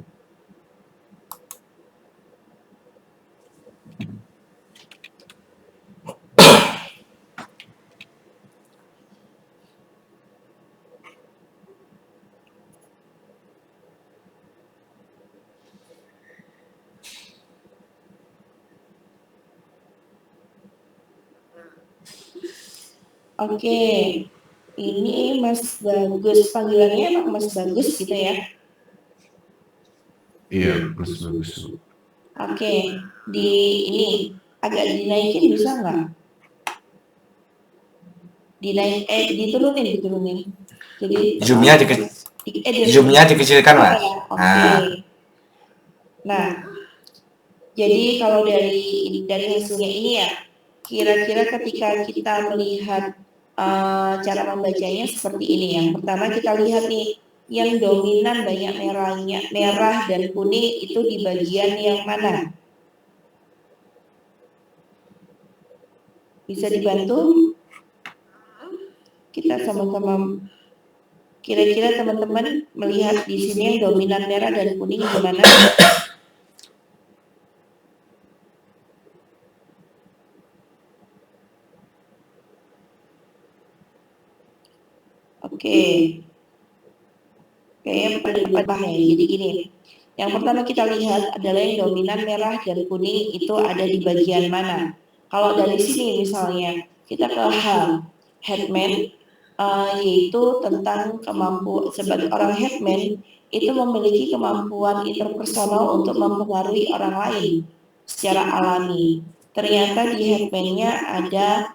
Oke, ini Mas Bagus, panggilannya emang Mas Bagus gitu ya? Iya, Mas Bagus. Oke, di ini agak dinaikin bisa nggak? Diturunin. Jadi zoomnya dikecilkan Mas. Oke. Nah, jadi kalau dari hasilnya ini ya, kira-kira ketika kita melihat cara membacanya seperti ini. Yang pertama kita lihat nih, yang dominan banyak merah dan kuning itu di bagian yang mana? Bisa dibantu? Kita sama-sama, kira-kira teman-teman melihat di sini yang dominan merah dan kuning di mana? Oke. Kayaknya pada jadi gini. Yang pertama kita lihat adalah yang dominan merah dan kuning itu ada di bagian mana. Kalau dari sini misalnya kita ke headman, yaitu tentang kemampuan sebagai orang headman itu memiliki kemampuan interpersonal untuk mempengaruhi orang lain secara alami. Ternyata di headman-nya ada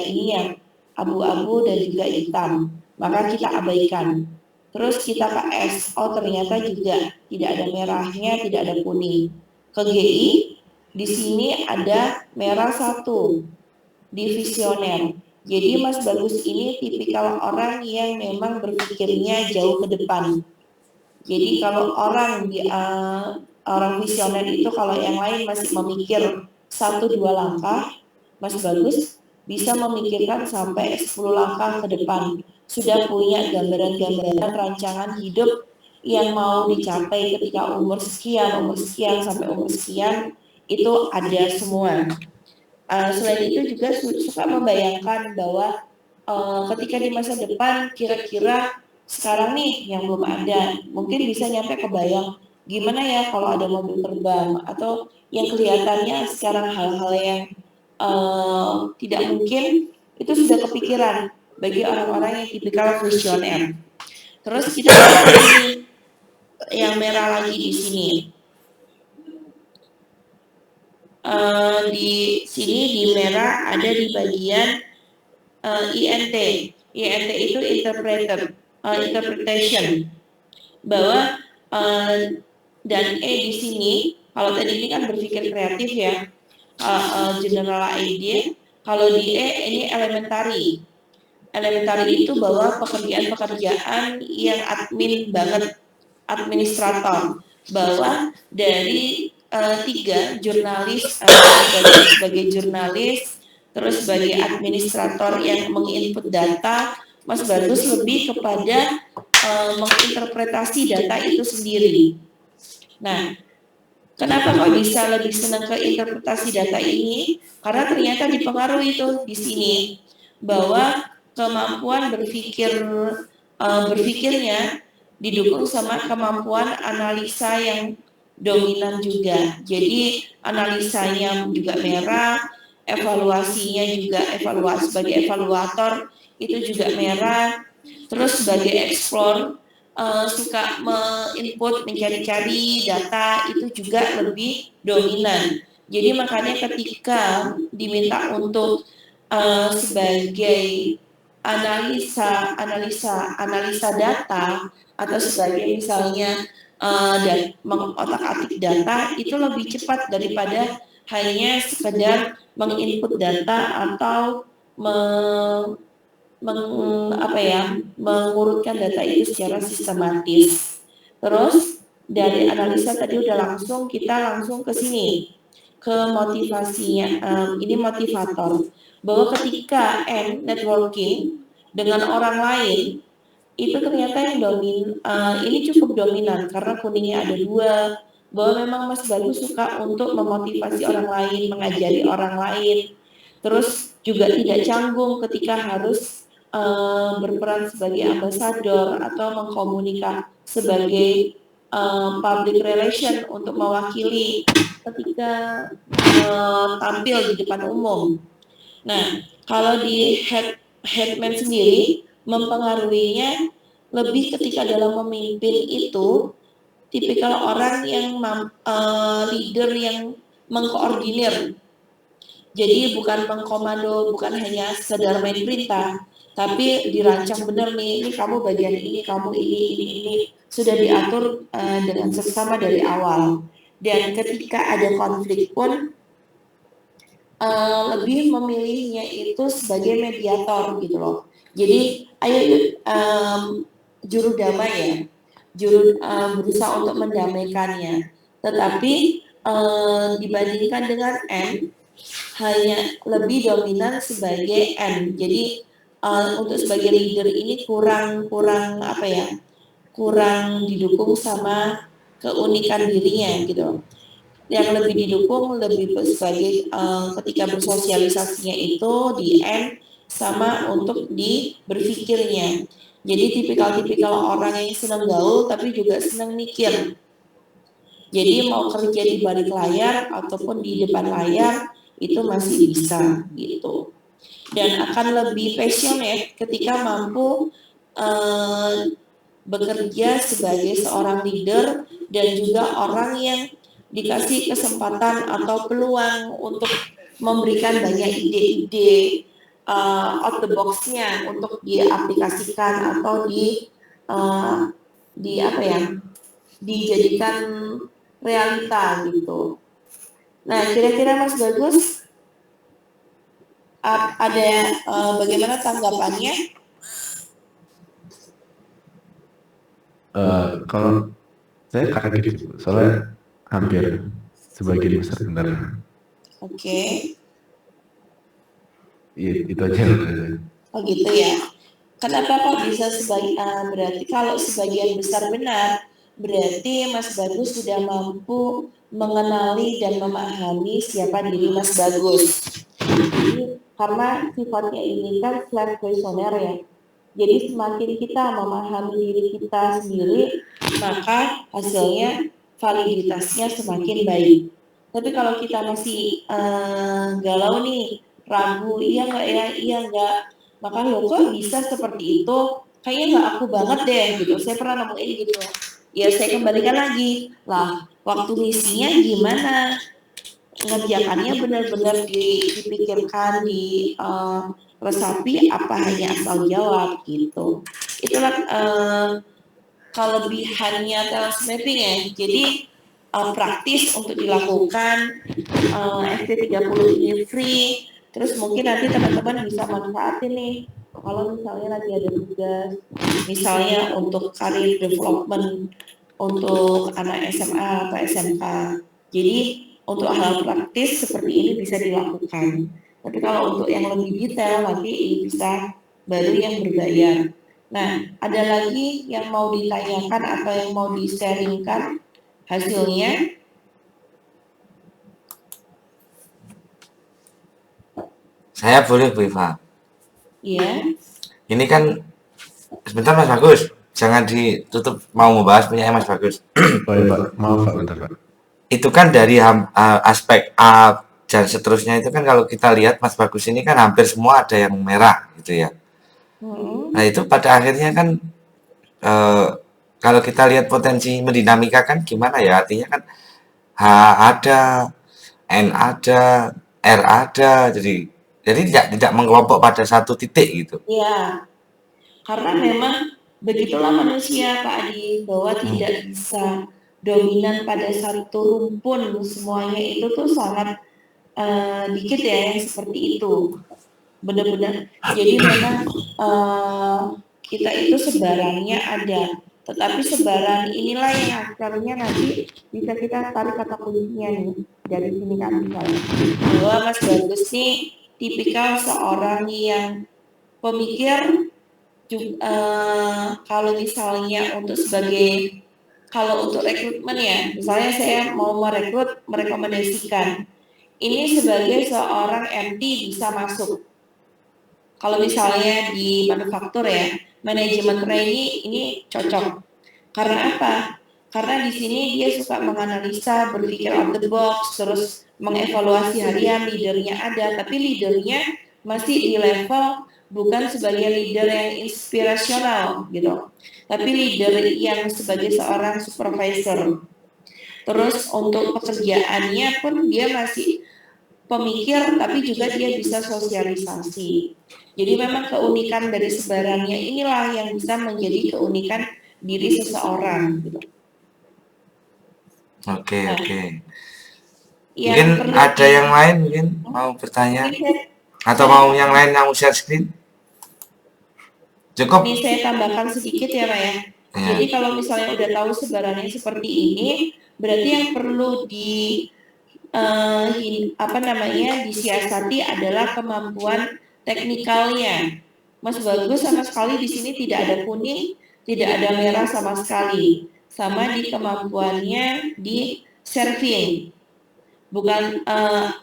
ini yang abu-abu dan juga hitam, maka kita abaikan. Terus kita ke S, oh ternyata juga tidak ada merahnya, tidak ada kuning. Ke GI, di sini ada merah satu, divisioner. Jadi Mas Bagus ini tipikal orang yang memang berpikirnya jauh ke depan. Jadi kalau orang visioner itu kalau yang lain masih memikir 1-2 langkah, Mas Bagus bisa memikirkan sampai 10 langkah ke depan. Sudah punya gambaran-gambaran rancangan hidup yang mau dicapai ketika umur sekian sampai umur sekian itu ada semua. Selain itu juga suka membayangkan bahwa ketika di masa depan kira-kira sekarang nih yang belum ada, mungkin bisa nyampe kebayang gimana ya kalau ada mobil terbang, atau yang kelihatannya sekarang hal-hal yang tidak mungkin itu sudah kepikiran bagi orang-orang yang tipikal visioner. Terus kita lihat ini yang merah lagi di sini. Di sini di merah ada di bagian INT. INT itu interpretation, bahwa dan E di sini, kalau tadi ini kan berpikir kreatif ya, general idea. Kalau di E ini elementary. Elementary itu bahwa pekerjaan-pekerjaan yang admin banget, administrator, bahwa dari 3 jurnalis sebagai jurnalis, terus sebagai administrator yang menginput data, Mas Bagus lebih kepada menginterpretasi data itu sendiri. Nah, kenapa kok bisa lebih senang ke interpretasi data ini? Karena ternyata dipengaruhi itu di sini bahwa kemampuan berpikirnya didukung sama kemampuan analisa yang dominan juga. Jadi analisanya juga merah, evaluasinya juga sebagai evaluator itu juga merah. Terus sebagai explore suka menginput, mencari-cari data itu juga lebih dominan. Jadi makanya ketika diminta untuk sebagai analisa data atau sebagai misalnya dan mengotak-atik data itu lebih cepat daripada hanya sekedar menginput data atau mengurutkan data itu secara sistematis. Terus dari analisa tadi udah kita langsung ke sini ke motivasinya. Ini motivator bahwa ketika networking dengan orang lain itu ternyata yang ini cukup dominan karena kuningnya ada 2, bahwa memang Mas Bagus suka untuk memotivasi orang lain, mengajari orang lain, terus juga tidak canggung ketika harus berperan sebagai ambasador atau mengkomunikasi sebagai public relation untuk mewakili ketika tampil di depan umum. Nah, kalau di headman sendiri mempengaruhinya lebih ketika dalam memimpin itu tipikal orang yang leader yang mengkoordinir. Jadi bukan mengkomando, bukan hanya sekedar main perintah, tapi dirancang benar nih, ini kamu bagian ini, kamu ini sudah diatur dengan seksama dari awal. Dan ketika ada konflik pun lebih memilihnya itu sebagai mediator gitu loh. Jadi ayo juru damai ya, berusaha untuk mendamaikannya. Tetapi dibandingkan dengan N hanya lebih dominan sebagai N. Jadi untuk sebagai leader ini kurang didukung sama keunikan dirinya gitu. Yang lebih didukung lebih sebagai ketika bersosialisasinya itu di N sama untuk di berpikirnya. Jadi tipikal orang yang senang gaul tapi juga senang mikir. Jadi mau kerja di balik layar ataupun di depan layar itu masih bisa gitu. Dan akan lebih passionate ketika mampu bekerja sebagai seorang leader dan juga orang yang dikasih kesempatan atau peluang untuk memberikan banyak ide-ide out the box-nya untuk diaplikasikan atau dijadikan realita gitu. Nah, kira-kira Mas Bagus ada bagaimana tanggapannya? Kalau saya kaget gitu, soalnya hampir sebagian besar benar. Oke. Itu aja yang saya. Oh gitu ya. Kenapa kok bisa berarti kalau sebagian besar benar, berarti Mas Bagus sudah mampu mengenali dan memahami siapa diri Mas Bagus. Jadi, karena sifatnya ini kan self questionnaire ya. Jadi semakin kita memahami diri kita sendiri, maka hasilnya validitasnya semakin baik. Tapi kalau kita masih galau nih, ragu, iya nggak ya, iya nggak, maka lo kok bisa seperti itu, kayaknya nggak aku banget deh gitu. Saya pernah nemuin gitu. Ya saya kembalikan lagi, lah waktu misinya gimana? Ngerjakannya benar-benar dipikirkan, resapi apa hanya asal jawab gitu. Itulah kelebihannya talent mapping ya. Jadi praktis untuk dilakukan, ST30 ini free. Terus mungkin nanti teman-teman bisa manfaatin nih kalau misalnya lagi ada tugas, misalnya untuk career development untuk anak SMA atau SMK. Jadi untuk hal praktis seperti ini bisa dilakukan. Tapi kalau untuk yang lebih detail nanti bisa baru yang berbayar. Nah, ada lagi yang mau ditanyakan atau yang mau di-sharingkan hasilnya? Saya boleh Bu Iva. Iya. Ini kan sebentar Mas Bagus. jangan ditutup, mau membahas punya Mas Bagus. Oh ya Pak, maaf Pak, bentar Pak. Itu kan dari aspek A dan seterusnya itu kan kalau kita lihat Mas Bagus ini kan hampir semua ada yang merah gitu ya. Nah itu pada akhirnya kan kalau kita lihat potensi mendinamikakan gimana ya, artinya kan H ada, N ada, R ada, jadi tidak mengelompok pada satu titik gitu. Ya, karena memang begitulah manusia Pak Adi, bahwa tidak bisa dominan pada satu rumpun, semuanya itu tuh sangat dikit ya yang seperti itu. Benar-benar. Jadi memang kita itu sebarannya ada, tetapi sebaran inilah yang akhirnya nanti bisa kita tarik kata kuncinya nih dari sini kan misalnya bahwa Mas Bagus nih tipikal seorang yang pemikir juga, kalau misalnya untuk kalau untuk rekrutmen ya, misalnya saya mau merekomendasikan ini sebagai seorang MT bisa masuk. Kalau misalnya di manufaktur ya, manajemen trainee ini cocok. Karena apa? Karena di sini dia suka menganalisa, berpikir out the box, terus mengevaluasi harian, leadernya ada, tapi leadernya masih di level bukan sebagai leader yang inspirasional gitu, tapi leader yang sebagai seorang supervisor. Terus untuk pekerjaannya pun dia masih pemikir, tapi juga dia bisa sosialisasi. Jadi memang keunikan dari sebarannya inilah yang bisa menjadi keunikan diri seseorang. Gitu. Oke, Nah, oke. yang Mungkin ada yang lain mungkin mau bertanya atau mau yang lain yang share screen? Cukup? Ini saya tambahkan sedikit ya Pak ya. Jadi kalau misalnya udah tahu sebarannya seperti ini, berarti yang perlu disiasati adalah kemampuan teknikalnya. Mas Bagus sama sekali di sini tidak ada kuning, tidak ada merah sama sekali. Sama di kemampuannya di serving. Bukan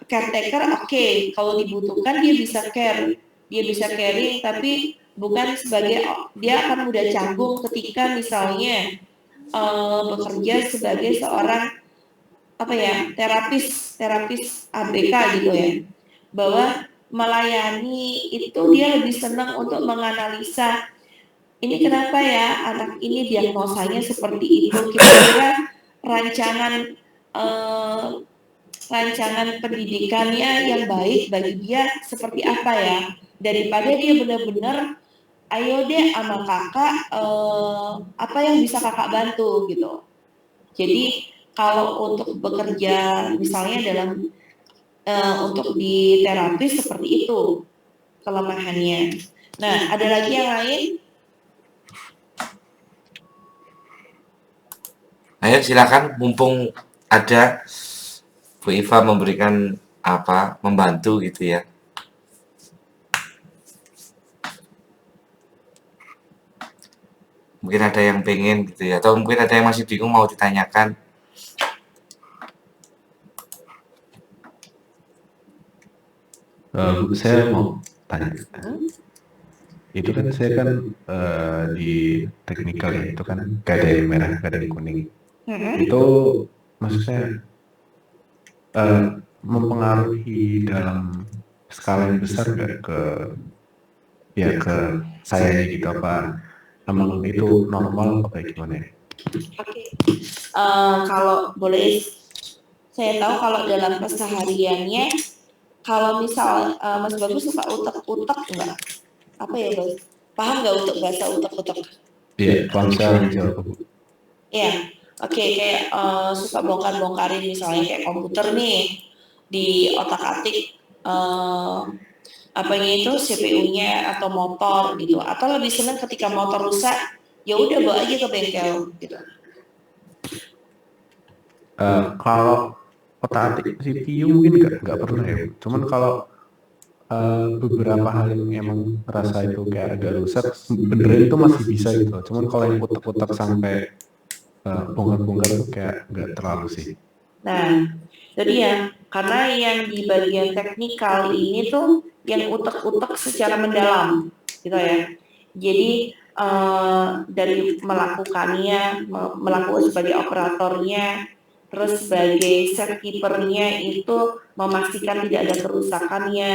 caretaker, oke. Kalau dibutuhkan dia bisa care, dia bisa caring, tapi bukan sebagai dia akan mudah canggung ketika misalnya bekerja sebagai seorang terapis ABK gitu ya, bahwa melayani itu dia lebih senang untuk menganalisa ini kenapa ya anak ini diagnosanya seperti itu, kira-kira rancangan pendidikannya yang baik bagi dia seperti apa ya, daripada dia benar-benar ayo deh sama kakak apa yang bisa kakak bantu gitu. Jadi kalau untuk bekerja misalnya dalam untuk di terapi seperti itu kelemahannya. Nah, ada lagi yang lain? Ayo silakan, mumpung ada Bu Iva memberikan membantu gitu ya. Mungkin ada yang pengen gitu ya, atau mungkin ada yang masih bingung mau ditanyakan. Bu, saya mau tanya. Itu kan saya kan di teknikal ya, itu kan gak ada yang merah, gak ada yang kuning. Itu maksudnya mempengaruhi dalam skala yang besar nggak ke saya gitu, apa emang itu normal apa gimana ya? Oke. Kalau boleh saya tahu kalau dalam kesehariannya, kalau misal Mas Bagus suka utak-utak enggak? Apa ya Bos? Paham nggak untuk bahasa utak-utak? Iya, paham saya jawab Bu. Iya, oke, kayak suka bongkar-bongkarin misalnya kayak komputer nih, di otak-atik itu CPU-nya atau motor gitu, atau lebih senang ketika motor rusak, ya udah bawa aja ke bengkel gitu. Kalau otak-atik CPU mungkin nggak pernah ya, cuman kalau beberapa hal yang emang rasa itu kayak agak rusak, beneran itu masih bisa gitu. Cuman kalau yang utak-utak sampai bongkar-bongkar itu kayak nggak terlalu sih. Nah, jadi ya, karena yang di bagian teknikal ini tuh yang utak-utak secara mendalam, gitu ya. Jadi dari melakukannya, melakukan sebagai operatornya, terus sebagai set keeper-nya itu memastikan tidak ada kerusakannya,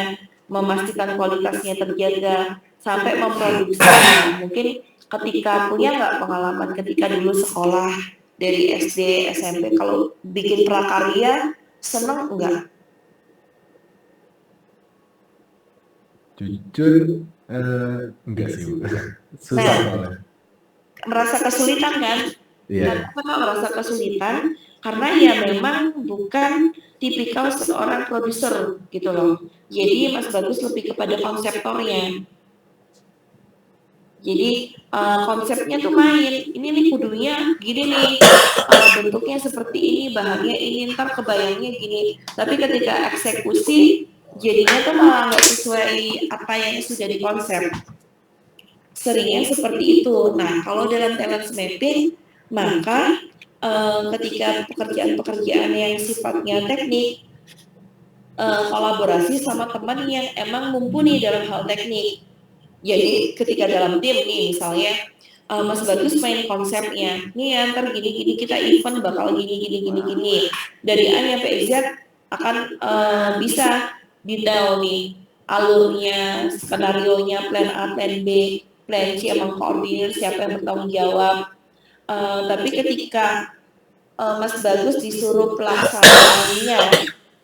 memastikan kualitasnya terjaga, sampai memproduksinya. Mungkin ketika punya nggak pengalaman ketika dulu sekolah dari SD, SMP, kalau bikin prakarya, seneng nggak? Jujur enggak sih Bu. Susah Nah, soalnya. merasa kesulitan kan? Iya. Kenapa merasa kesulitan? Karena ya memang bukan tipikal seorang produser gitu loh. Jadi Mas Bagus lebih kepada konseptornya. Jadi konsepnya tuh main. Ini nih kudunya gini nih, bentuknya seperti ini, bahannya ini, ntar kebayangnya gini. Tapi ketika eksekusi, jadinya tuh malah nggak sesuai apa yang sudah dikonsep. Seringnya seperti itu. Nah, kalau dalam talent mapping, maka ketika pekerjaan-pekerjaan yang sifatnya teknik, kolaborasi sama teman yang emang mumpuni dalam hal teknik. Jadi ketika dalam tim nih misalnya Mas Bagus main konsepnya, nih ya ntar gini-gini kita event bakal gini-gini. Dari A sampai Z akan bisa detail nih alurnya, skenario-nya, plan A, plan B, plan C, emang koordinir siapa yang bertanggung jawab. Tapi ketika Mas Bagus disuruh pelaksananya,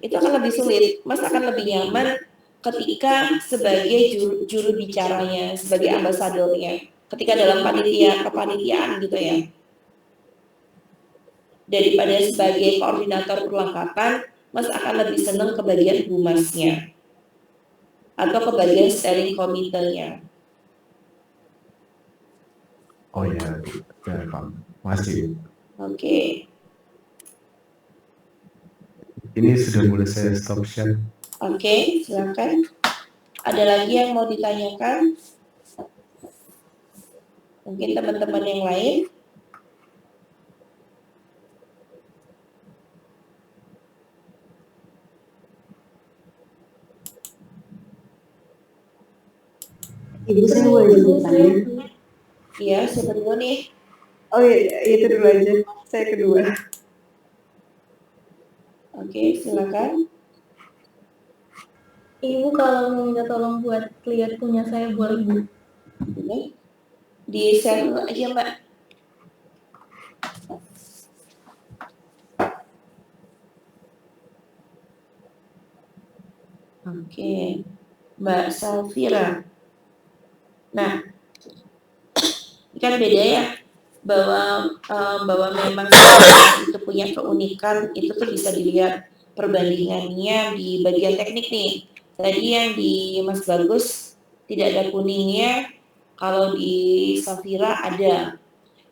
itu akan lebih sulit. Mas akan lebih nyaman ketika sebagai juru bicaranya, sebagai ambasadornya, ketika dalam kepanitiaan gitu ya, daripada sebagai koordinator perlengkapan, Mas akan lebih senang ke bagian humasnya atau ke bagian steering committee-nya. Oh ya, Pak. Masih. Oke. Ini sudah mulai saya stop share. Oke, silakan. Ada lagi yang mau ditanyakan? Mungkin teman-teman yang lain? Ibu saya boleh bertanya? Iya, siapa dulu nih? Oh iya, itu dulu aja. Saya kedua. Oke, silakan. Ibu kalau mau minta tolong buat lihat punya saya boleh Bu? Ini di share aja Mbak. Oke, Mbak Salvira. Nah, kan beda ya, bahwa memang itu punya keunikan, itu tuh bisa dilihat perbandingannya di bagian teknik nih. Tadi yang di Mas Bagus tidak ada kuningnya, kalau di Safira ada.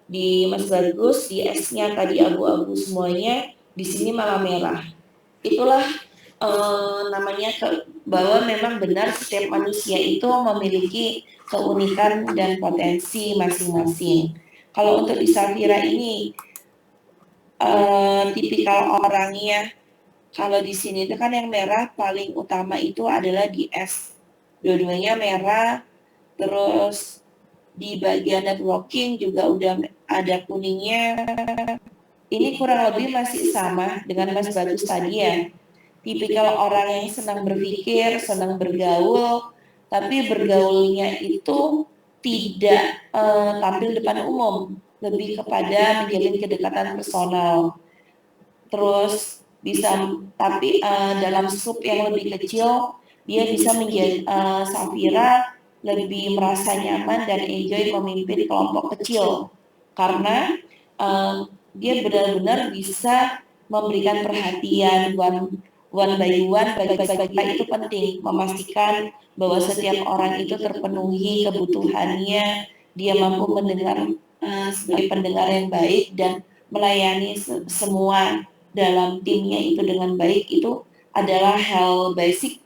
Di Mas Bagus, di S-nya tadi abu-abu semuanya, di sini malah merah. Itulah namanya bahwa memang benar setiap manusia itu memiliki keunikan dan potensi masing-masing. Kalau untuk di Safira ini, tipikal orangnya, kalau di sini itu kan yang merah paling utama itu adalah di S. Dua-duanya merah, terus di bagian networking juga udah ada kuningnya. Ini kurang lebih masih sama dengan Mas Bagus tadi ya. Tipikal orang yang senang berpikir, senang bergaul, tapi bergaulnya itu tidak tampil depan umum, lebih kepada menjalin kedekatan personal. Terus bisa, tapi dalam skup yang lebih kecil, dia bisa menjadi Safira lebih merasa nyaman dan enjoy memimpin kelompok kecil karena dia benar-benar bisa memberikan perhatian one by one, bagi itu penting, memastikan bahwa setiap orang itu terpenuhi kebutuhannya, dia mampu mendengar sebagai pendengar yang baik dan melayani semua dalam timnya itu dengan baik. Itu adalah hal basic,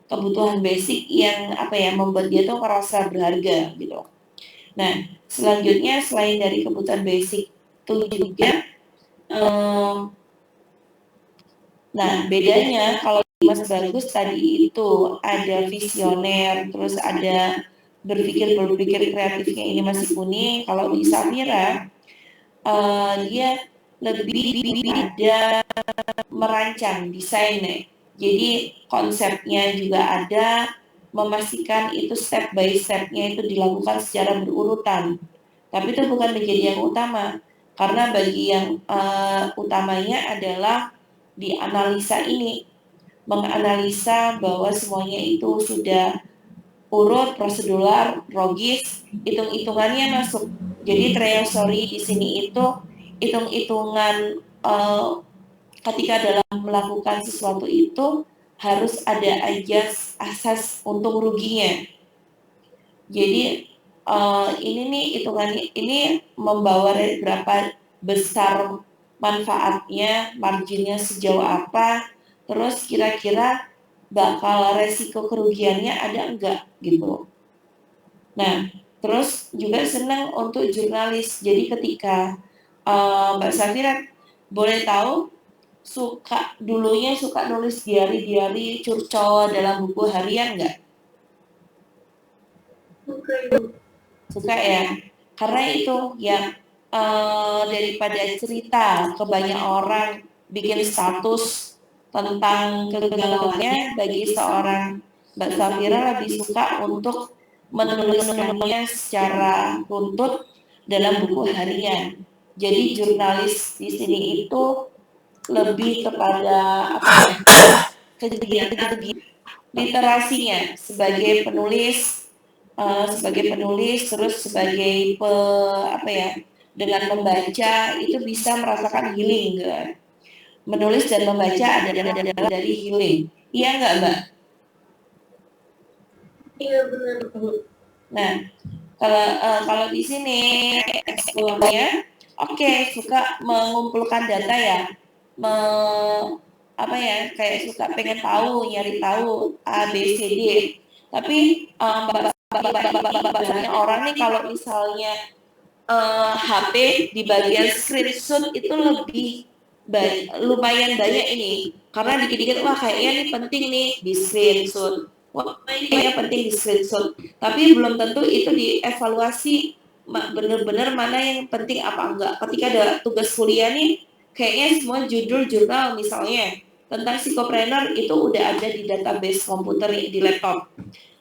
kebutuhan basic yang membuat dia tuh merasa berharga gitu. Nah, selanjutnya selain dari kebutuhan basic itu juga nah bedanya kalau Mas Bagus tadi itu ada visioner, terus ada berpikir kreatifnya ini masih kuning. Kalau di Safira dia lebih ada merancang desainnya. Jadi konsepnya juga ada, memastikan itu step by stepnya itu dilakukan secara berurutan. Tapi itu bukan menjadi yang utama, karena bagi yang utamanya adalah di analisa ini, menganalisa bahwa semuanya itu sudah urut, prosedural, logis, hitung-hitungannya masuk. Jadi trial story di sini itu hitung-hitungan ketika dalam melakukan sesuatu itu harus ada asas untung ruginya. Jadi ini nih hitungannya ini membawa berapa besar manfaatnya, marginnya sejauh apa, terus kira-kira bakal resiko kerugiannya ada enggak gitu. Nah, terus juga senang untuk jurnalis. Jadi ketika Mbak Safira boleh tahu dulunya suka nulis diary curcol dalam buku harian enggak? Suka ya, karena itu ya daripada cerita ke banyak orang, bikin status tentang kegalauannya, bagi seorang Mbak Safira lebih suka untuk menulisnya secara runtut dalam buku harian. Jadi jurnalis di sini itu lebih kepada kegiatan literasinya sebagai penulis, terus sebagai dengan membaca itu bisa merasakan healing kan. Menulis dan membaca adalah dari healing. Iya nggak Mbak? Iya benar. Nah, kalau di sini eksplornya, suka mengumpulkan data ya, kayak suka pengen tahu, nyari tahu A, B, C, D. Tapi banyak orang nih kalau misalnya HP di bagian screenshot itu lebih lumayan banyak ini, karena dikit-dikit wah kayaknya ini penting nih di screenshot, wah kayaknya penting di screenshot, tapi belum tentu itu dievaluasi benar-benar mana yang penting apa enggak. Ketika ada tugas kuliah nih, kayaknya semua judul jurnal misalnya tentang psikopreneur itu udah ada di database komputer di laptop,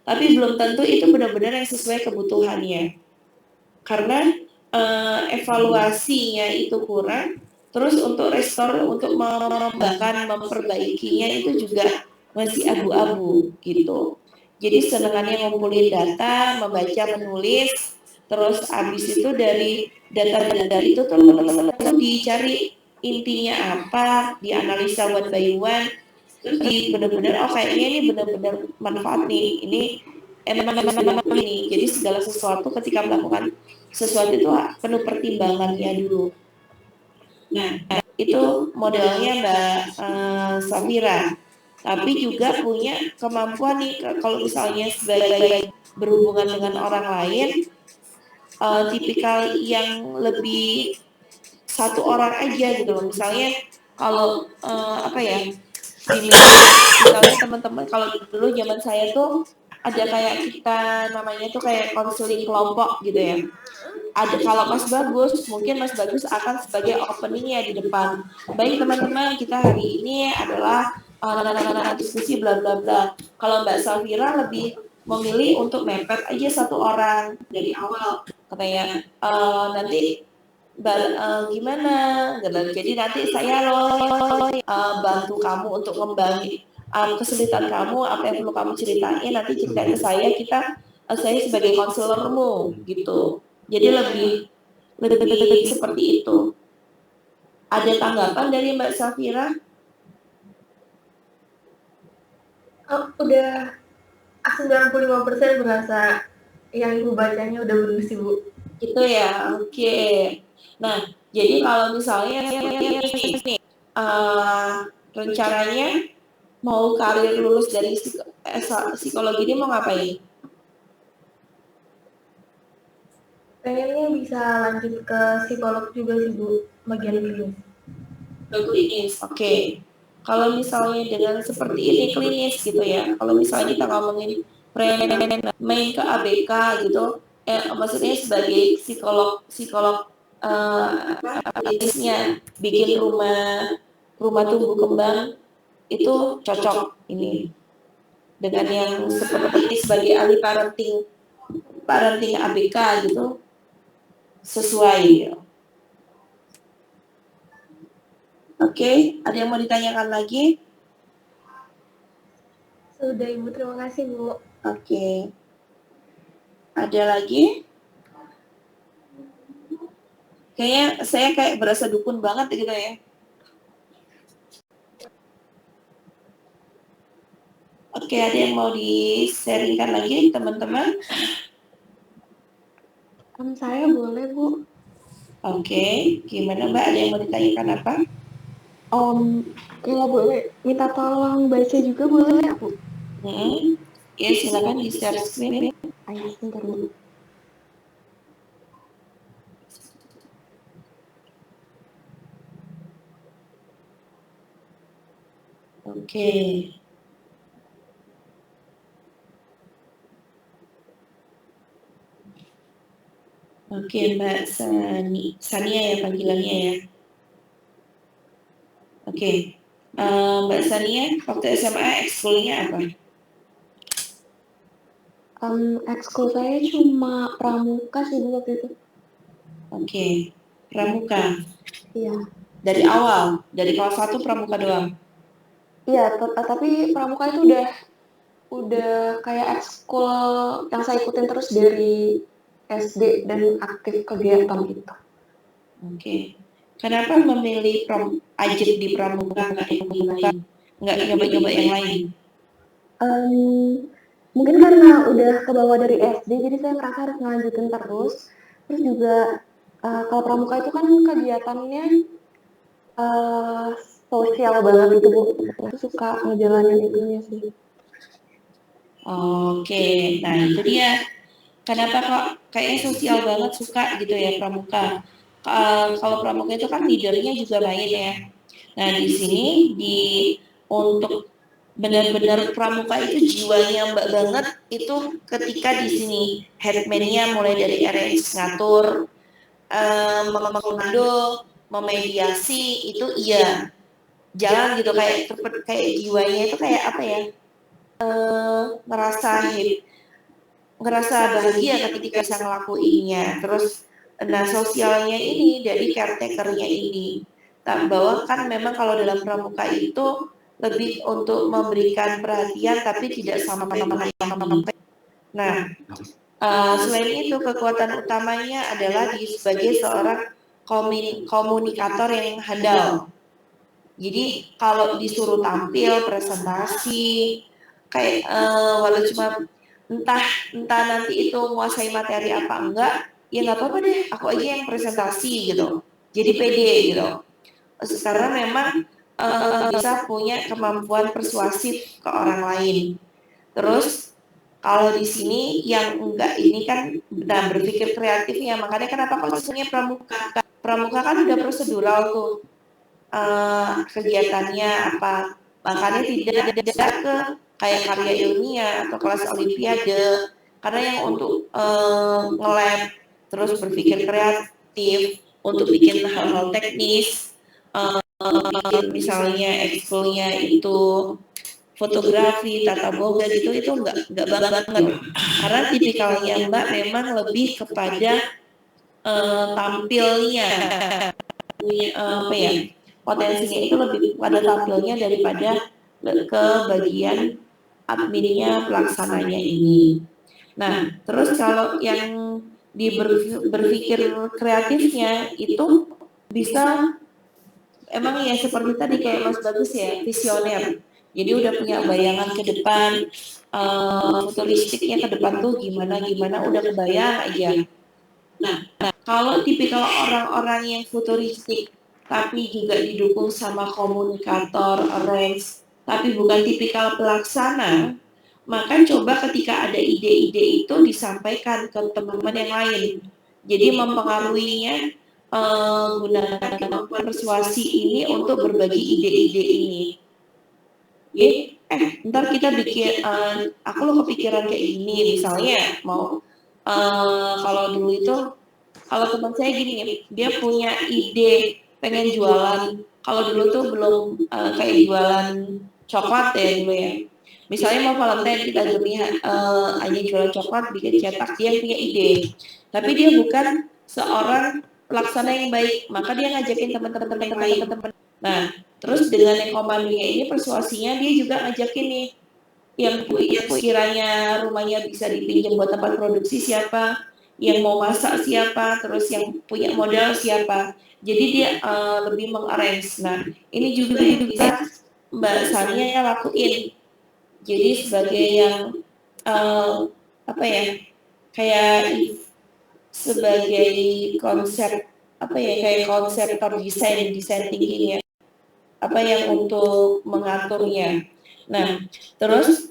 tapi belum tentu itu benar-benar yang sesuai kebutuhannya, karena evaluasinya itu kurang. Terus untuk restore, untuk mengembangkan, memperbaikinya itu juga masih abu-abu gitu. Jadi senangannya ngumpulin data, membaca, menulis, terus habis itu dari data-data itu tuh dicari intinya apa, dianalisa one by one, terus benar-benar kayaknya ini benar-benar manfaat nih, ini emang ini. Jadi segala sesuatu ketika melakukan sesuatu itu penuh pertimbangannya dulu. Nah, itu modelnya Mbak Safira. Tapi juga punya kemampuan nih, kalau misalnya sebagai berhubungan dengan orang lain, tipikal yang lebih satu orang aja gitu loh. Misalnya kalau misalnya teman-teman, kalau dulu zaman saya tuh ada kayak kita namanya tuh kayak konseling kelompok gitu ya. Ada kalau Mas Bagus, mungkin Mas Bagus akan sebagai openingnya di depan. Baik teman-teman, kita hari ini adalah diskusi bla bla bla. Kalau Mbak Safira lebih memilih untuk mepet aja satu orang dari awal, katanya nanti gimana? Jadi nanti saya bantu kamu untuk ngembangin kesulitan kamu, apa yang perlu kamu ceritain, nanti cerita ke saya, saya sebagai konselormu gitu. Jadi lebih seperti itu. Ada tanggapan dari Mbak Safira? Udah 95% berasa yang ibu bacanya udah bener sih Bu. Gitu ya, oke. Nah, jadi kalau misalnya nih rencananya mau karir lulus dari psikologi ini mau ngapain? Pengennya bisa lanjut ke psikolog juga sih Bu, bagian klinis. Klinis, oke. Kalau misalnya dengan seperti ini klinis gitu ya, kalau misalnya kita ngomongin main ke ABK gitu, maksudnya sebagai psikolog bisnisnya bikin rumah tumbuh kembang itu cocok ini dengan yang seperti sebagai ahli parenting ABK gitu sesuai gitu. Oke, ada yang mau ditanyakan lagi? Sudah Ibu, terima kasih Bu. Oke. Ada lagi? Kayaknya saya kayak berasa dukun banget gitu ya. Oke, ada yang mau di-sharingkan lagi teman-teman? Saya boleh Bu. Oke, gimana Mbak? Ada yang mau ditanyakan apa? Kalau boleh minta tolong baca juga boleh ya Bu? Ya silakan di-share screen. Ayo sebentar Bu. Oke. Oke Mbak Sania ya panggilannya ya. Oke. Mbak Sania waktu SMA ekskulnya apa? Ekskul saya cuma pramuka sih Bu waktu itu. Oke. Pramuka. Iya. Dari awal, dari kelas 1 pramuka doang. Iya, tapi pramuka itu udah kayak ekskul yang saya ikutin terus dari SD dan aktif kegiatan gitu. Oke. Kenapa memilih ajib di pramuka nggak nyoba-nyoba yang lain? Mungkin karena udah ke bawah dari SD, jadi saya merasa harus ngelanjutin terus. Terus juga kalau pramuka itu kan kegiatannya sosial banget gitu Bu. Aku suka ngejalanin itunya sih. Oke, nah itu dia. Kenapa kok kayaknya sosial banget suka gitu ya pramuka? Kalau pramuka itu kan leadernya juga main ya. Nah di sini untuk benar-benar pramuka itu jiwanya Mbak banget itu ketika di sini headman-nya mulai dari arrange ngatur, memkomando, memediasi itu iya jalan gitu kayak jiwanya itu kayak apa ya? Ngerasa bahagia ketika bisa ngelakuinnya. Terus nah sosialnya ini dari caretakernya ini. Bahwa kan memang kalau dalam pramuka itu lebih untuk memberikan perhatian tapi tidak sama-sama. Nah, selain itu kekuatan utamanya adalah sebagai seorang komunikator yang handal. Jadi kalau disuruh tampil presentasi kayak walau cuma entah nanti itu menguasai materi apa enggak, ya nggak apa-apa deh, aku aja yang presentasi gitu. Jadi pede gitu. Karena memang bisa punya kemampuan persuasif ke orang lain. Terus kalau di sini yang enggak ini kan berpikir kreatifnya, makanya kenapa kok sebenarnya pramuka? Pramuka kan udah prosedural tuh kegiatannya apa, makanya tidak ke kayak karya ilmiah atau kelas olimpiade, karena yang untuk nge-lab terus berpikir kreatif untuk bikin hal-hal teknis, misalnya ekskulnya itu fotografi, tata boga gitu itu enggak banget karena tipikalnya Mbak memang lebih kepada tampilnya punya apa ya potensinya itu lebih pada tampilnya daripada ke bagian adminnya pelaksananya ini. Nah, terus kalau yang berpikir kreatifnya itu bisa emang ya seperti tadi kayak Mas Bagus ya, visioner. Jadi udah punya bayangan ke depan, futuristiknya ke depan tuh gimana udah kebayang aja. Nah, kalau tipikal orang-orang yang futuristik tapi juga didukung sama komunikator, arrange, tapi bukan tipikal pelaksana, maka coba ketika ada ide-ide itu disampaikan ke teman-teman yang lain. Jadi mempengaruhinya gunakan kemampuan persuasi ini untuk berbagi ide-ide ini. Jadi ntar kita bikin, aku lo kepikiran kayak gini, misalnya mau, kalau dulu itu, kalau teman saya gini nih, dia punya ide pengen jualan, kalau dulu tuh belum kayak jualan coklat ya dulu ya. Misalnya mau Valentine kita demi aja jualan coklat, bikin cetak, dia punya ide. Tapi dia bukan seorang pelaksana yang baik, maka dia ngajakin teman-teman yang lain. Nah, terus dengan yang komandonya ini persuasinya dia juga ngajakin nih yang kiranya rumahnya bisa dipinjam buat tempat produksi siapa, yang mau masak siapa, terus yang punya modal siapa. Jadi dia lebih mengarrange. Nah, ini juga yang bisa Mbak Sania ya lakuin. Jadi sebagai yang apa ya, kayak sebagai konsep apa ya, kayak konseptor desain thinking ya, apa yang untuk mengaturnya. Nah, terus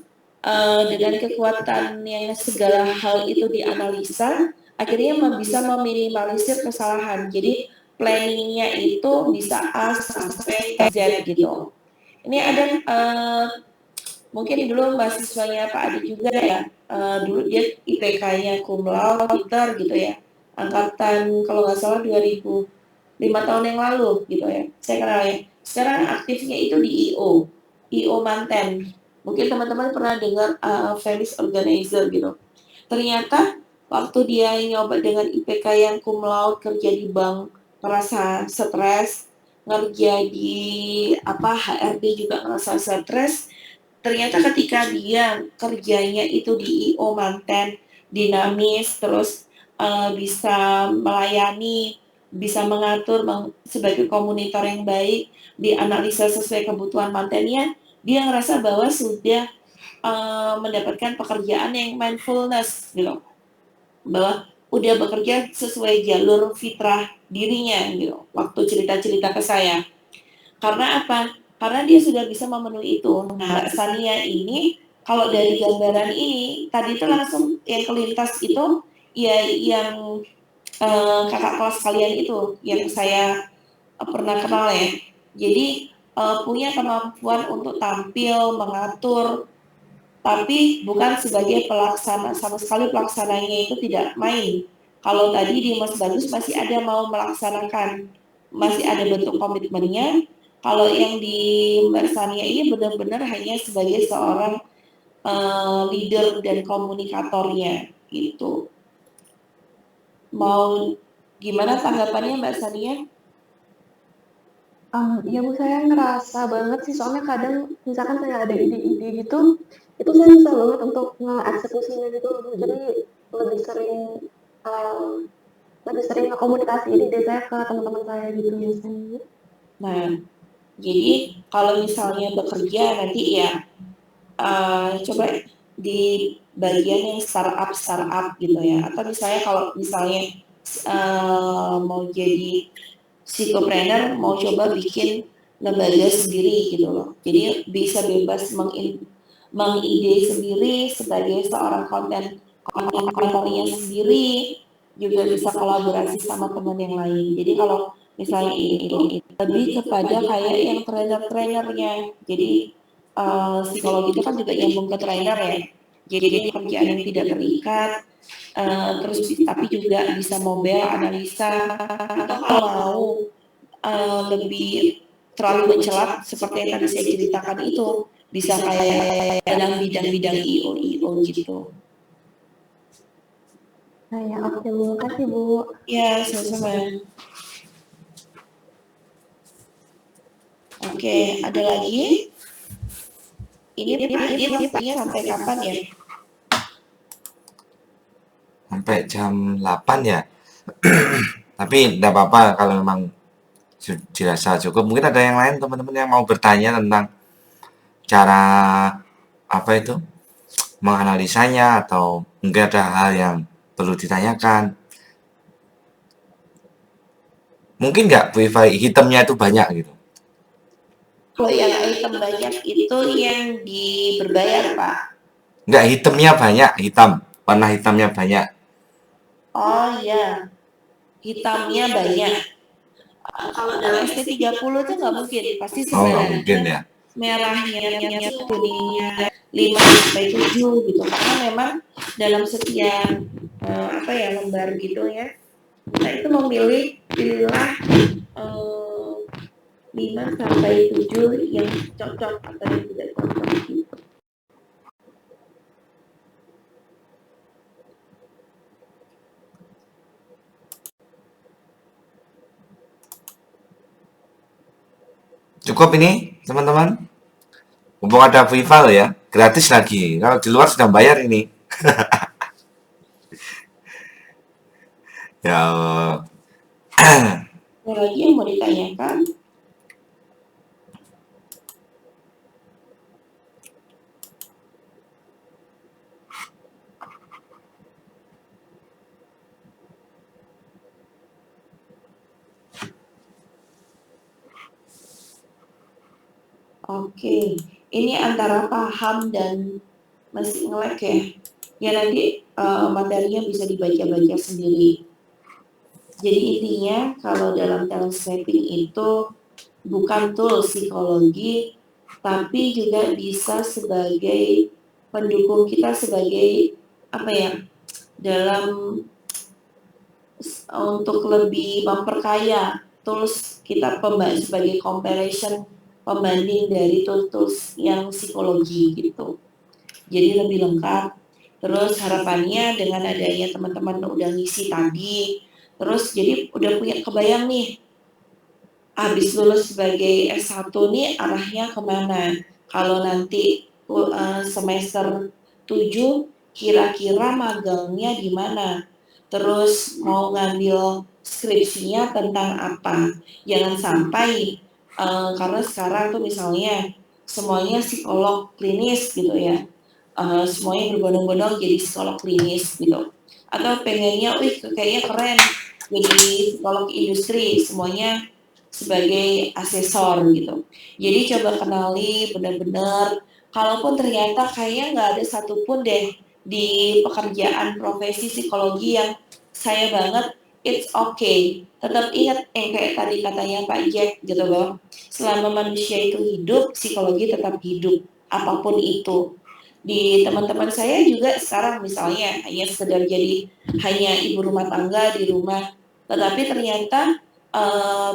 dengan kekuatan yang segala hal itu dianalisa, akhirnya bisa meminimalisir kesalahan. Jadi planningnya itu bisa A sampai Z gitu. Ini ada mungkin dulu mahasiswanya Pak Adi juga ya, dulu dia IPK-nya cum laude, pinter gitu ya, angkatan kalau nggak salah 2005 tahun yang lalu gitu ya, saya kenal ya. Sekarang aktifnya itu di IO Manten. Mungkin teman-teman pernah dengar Venice Organizer gitu. Ternyata waktu dia nyoba dengan IPK yang cum laude, kerja di bank, merasa stres, ngerja di HRD juga merasa stres. Ternyata ketika dia kerjanya itu di IO Manten, dinamis, terus bisa melayani, bisa mengatur sebagai komunitor yang baik, dianalisa sesuai kebutuhan mantennya, dia ngerasa bahwa sudah mendapatkan pekerjaan yang mindfulness gitu, bahwa udah bekerja sesuai jalur fitrah dirinya gitu. Waktu cerita-cerita ke saya, karena apa? Karena dia sudah bisa memenuhi itu. Nah, Sania ini kalau dari gambaran ini tadi itu langsung yang kelintas itu ya yang kakak kelas kalian itu yang saya pernah kenal ya. Jadi punya kemampuan untuk tampil, mengatur, tapi bukan sebagai pelaksana, sama sekali pelaksananya itu tidak main. Kalau tadi di Mas Bagus masih ada mau melaksanakan, masih ada bentuk komitmennya. Kalau yang di Mbak Sania ini benar-benar hanya sebagai seorang leader dan komunikatornya gitu. Mau gimana tanggapannya Mbak Sania? Ya Bu, saya ngerasa banget sih, soalnya kadang misalkan saya ada ide-ide gitu, itu saya bisa banget untuk nge-eksekusinya gitu loh Bu. Jadi lebih sering ngekomunikasi ide saya ke teman-teman saya gitu biasanya. Nah, jadi kalau misalnya bekerja nanti ya coba di bagian yang startup gitu ya, atau misalnya kalau misalnya mau jadi psikopreneur, mau coba bikin lembaga sendiri gitu loh, jadi bisa bebas mengide sendiri sebagai seorang konten kreatornya sendiri, juga bisa kolaborasi sama teman yang lain. Jadi kalau misalnya itu lebih kepada kayak yang trainer-trainernya. Jadi psikologi itu kan juga nyambung ke trainer ya. Jadi pekerjaan yang tidak terikat, terus tapi juga bisa mobile analisa, atau kalau lebih terlalu mencelat seperti yang tadi saya ceritakan itu, bisa kayak dalam bidang-bidang IO gitu. Nah ya, oke Bu, makasih Bu. Ya, sama-sama. Oke, ada lagi? Ini sampai kapan ya? Sampai jam 8 ya. Tapi tidak apa-apa kalau memang dirasa cukup. Mungkin ada yang lain teman-teman yang mau bertanya tentang cara menganalisanya, atau mungkin ada hal yang perlu ditanyakan. Mungkin nggak Bu Iva, hitamnya itu banyak gitu? Kalau yang item banyak itu yang berbayar Pak. Nggak, hitamnya banyak, warna hitamnya banyak. Oh iya, hitamnya banyak. Kalau dalam ST30 itu nggak mungkin, pasti Oh, nggak 9. mungkin ya. merahnya kuningnya 5-7 gitu, karena memang dalam setiap lembar gitu ya, kita itu pilihlah 5-7 yang cocok atau yang tidak cocok gitu. Cukup ini teman-teman. Mumpung ada Vival ya, gratis lagi. Kalau di luar sudah bayar ini. Ya Allah. Ada lagi yang mau ditanyakan? Oke, ini antara paham dan masih nge-lag ya. Ya nanti materinya bisa dibaca-baca sendiri. Jadi intinya kalau dalam talent mapping itu bukan tool psikologi, tapi juga bisa sebagai pendukung kita sebagai dalam untuk lebih memperkaya tools kita sebagai comparison pembanding dari tools yang psikologi gitu. Jadi lebih lengkap. Terus harapannya dengan adanya teman-teman udah ngisi tadi, terus jadi udah punya kebayang nih, habis lulus sebagai S1 nih arahnya kemana. Kalau nanti semester 7 kira-kira magangnya di mana. Terus mau ngambil skripsinya tentang apa. Jangan sampai karena sekarang tuh misalnya semuanya psikolog klinis gitu ya. Semuanya berbondong-bondong jadi psikolog klinis gitu. Atau pengennya, kayaknya keren jadi psikolog industri, semuanya sebagai asesor gitu. Jadi coba kenali benar-benar, kalaupun ternyata kayaknya nggak ada satupun deh di pekerjaan profesi psikologi yang saya banget, it's okay. Tetap ingat yang kayak tadi katanya Pak Jack gitu loh, selama manusia itu hidup, psikologi tetap hidup, apapun itu. Di teman-teman saya juga sekarang misalnya hanya sekedar jadi hanya ibu rumah tangga di rumah, tetapi ternyata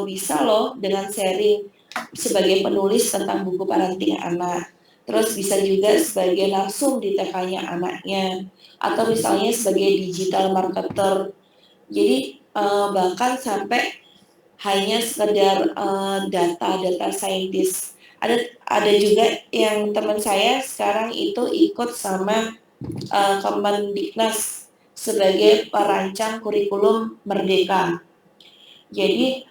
bisa loh dengan sharing sebagai penulis tentang buku parenting anak, terus bisa juga sebagai langsung di TK-nya anaknya, atau misalnya sebagai digital marketer. Jadi bahkan sampai hanya sekedar data saintis. Ada juga yang teman saya sekarang itu ikut sama Kemendiknas sebagai perancang kurikulum merdeka. Jadi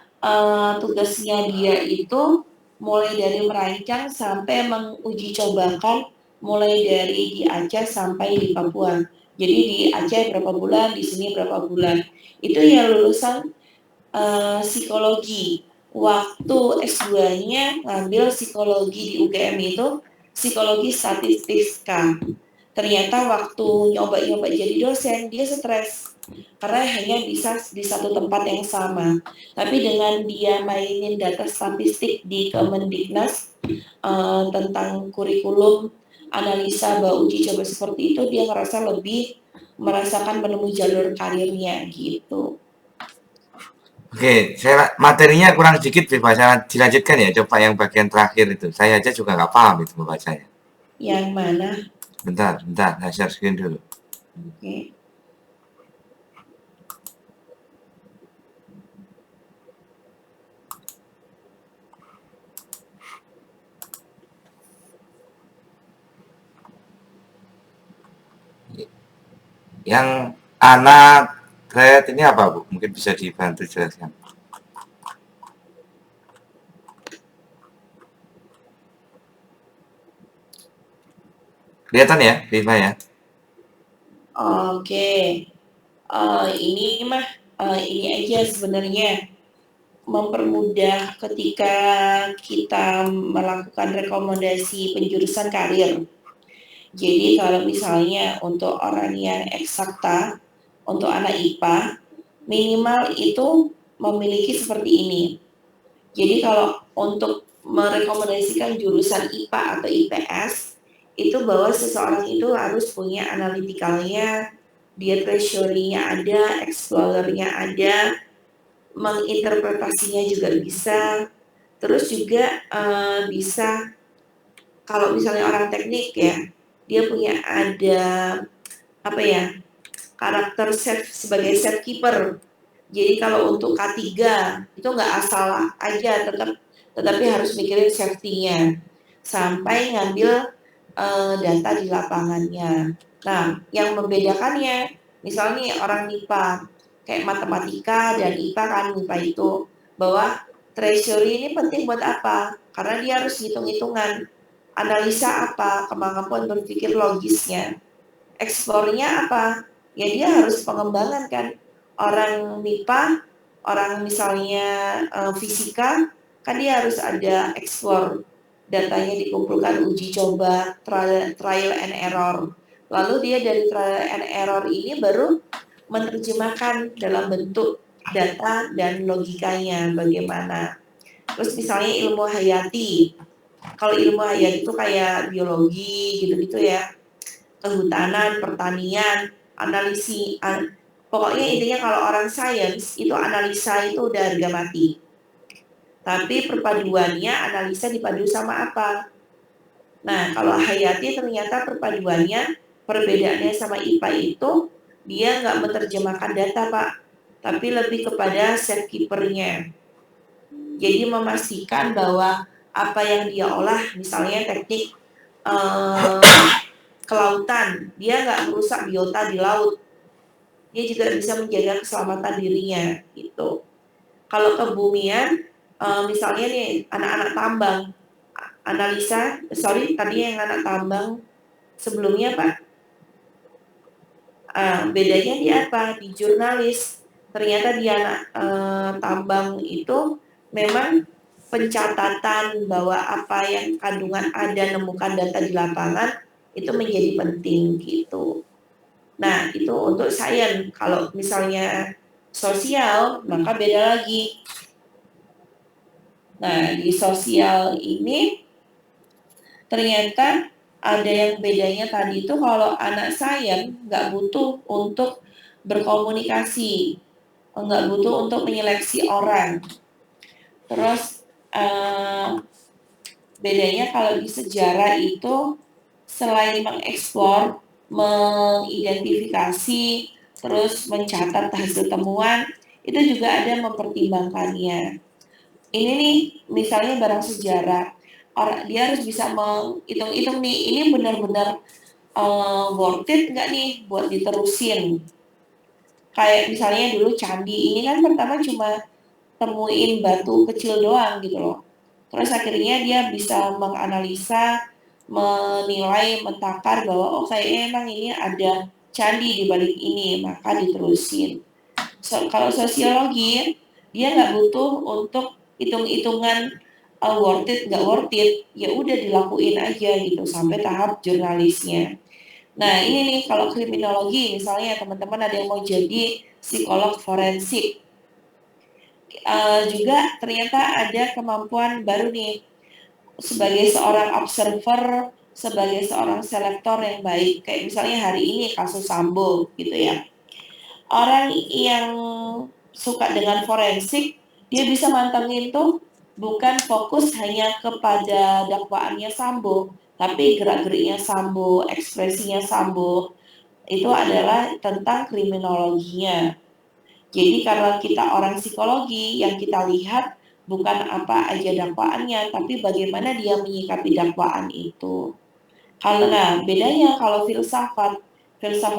tugasnya dia itu mulai dari merancang sampai menguji cobakan, mulai dari di Aceh sampai di Papua. Jadi di Aceh berapa bulan, di sini berapa bulan. Itu ya lulusan psikologi. Waktu S2-nya ngambil psikologi di UGM itu psikologi statistika. Ternyata waktu nyoba jadi dosen dia stres karena hanya bisa di satu tempat yang sama. Tapi dengan dia mainin data statistik di Kemendiknas tentang kurikulum, analisa, uji coba seperti itu, dia ngerasa lebih merasakan menemui jalur karirnya gitu. Oke, materinya kurang sedikit, bisa dilanjutkan ya, coba yang bagian terakhir itu. Saya aja juga nggak paham itu membacanya. Yang mana? Bentar, saya share screen dulu. Oke. Yang anak thread ini apa Bu? Mungkin bisa dibantu jelaskan. Kelihatan ya, Viva ya? Oke. Ini mah ini aja sebenarnya mempermudah ketika kita melakukan rekomendasi penjurusan karir. Jadi kalau misalnya untuk orang yang eksakta, untuk anak IPA, minimal itu memiliki seperti ini. Jadi kalau untuk merekomendasikan jurusan IPA atau IPS itu bahwa seseorang itu harus punya analitikalnya, dia treasury-nya ada, explorer-nya ada, menginterpretasinya juga bisa, terus juga bisa kalau misalnya orang teknik ya, dia punya ada apa ya, karakter sebagai safe keeper. Jadi kalau untuk K3 itu nggak asal aja, tetapi harus mikirin safety-nya sampai ngambil data di lapangannya. Nah, yang membedakannya, misalnya orang MIPA, kayak matematika dan IPA kan, MIPA itu, bahwa treasury ini penting buat apa? Karena dia harus hitung-hitungan, analisa apa, kemampuan berpikir logisnya. Eksplornya apa? Ya dia harus pengembangan kan. Orang MIPA, orang misalnya fisika, kan dia harus ada eksplor, datanya dikumpulkan, uji coba, trial and error. Lalu dia dari trial and error ini baru menerjemahkan dalam bentuk data dan logikanya bagaimana. Terus misalnya ilmu hayati, kalau ilmu hayati itu kayak biologi gitu-gitu ya, kehutanan, pertanian, pokoknya intinya kalau orang sains itu analisa itu udah harga mati. Tapi perpaduannya analisa dipadu sama apa? Nah, kalau hayati ternyata perpaduannya, perbedaannya sama IPA itu dia nggak menerjemahkan data, Pak, tapi lebih kepada safe keeper-nya. Jadi memastikan bahwa apa yang dia olah, misalnya teknik kelautan, dia nggak merusak biota di laut. Dia juga bisa menjaga keselamatan dirinya, gitu. Kalau kebumian, misalnya nih anak-anak tambang, tadi yang anak tambang sebelumnya Pak, bedanya di apa? Di jurnalis. Ternyata di anak tambang itu memang pencatatan bahwa apa yang kandungan ada, nemukan data di lapangan itu menjadi penting gitu. Nah itu untuk sains. Kalau misalnya sosial maka beda lagi. Nah di sosial ini ternyata ada yang bedanya tadi itu, kalau anak sains nggak butuh untuk berkomunikasi, nggak butuh untuk menyeleksi orang. Terus bedanya kalau di sejarah itu selain mengeksplor, mengidentifikasi, terus mencatat hasil temuan, itu juga ada mempertimbangkannya. Ini nih misalnya barang sejarah, dia harus bisa menghitung-hitung nih, ini benar-benar worth it nggak nih buat diterusin. Kayak misalnya dulu candi ini kan pertama cuma temuin batu kecil doang gitu loh. Terus akhirnya dia bisa menganalisa, menilai, mentakar bahwa oh kayaknya emang ini ada candi di balik ini, maka diterusin. Kalau sosiologi dia nggak butuh untuk hitung-hitungan worth it nggak worth it, ya udah dilakuin aja gitu sampai tahap jurnalisnya. Nah ini nih kalau kriminologi misalnya teman-teman ada yang mau jadi psikolog forensik, juga ternyata ada kemampuan baru nih sebagai seorang observer, sebagai seorang selektor yang baik. Kayak misalnya hari ini kasus Sambo gitu ya. Orang yang suka dengan forensik, dia bisa mantengin tuh bukan fokus hanya kepada dakwaannya Sambo, tapi gerak-geriknya Sambo, ekspresinya Sambo, itu adalah tentang kriminologinya. Jadi karena kita orang psikologi, yang kita lihat bukan apa aja dakwaannya, tapi bagaimana dia menyikapi dakwaan itu. Karena bedanya kalau filsafat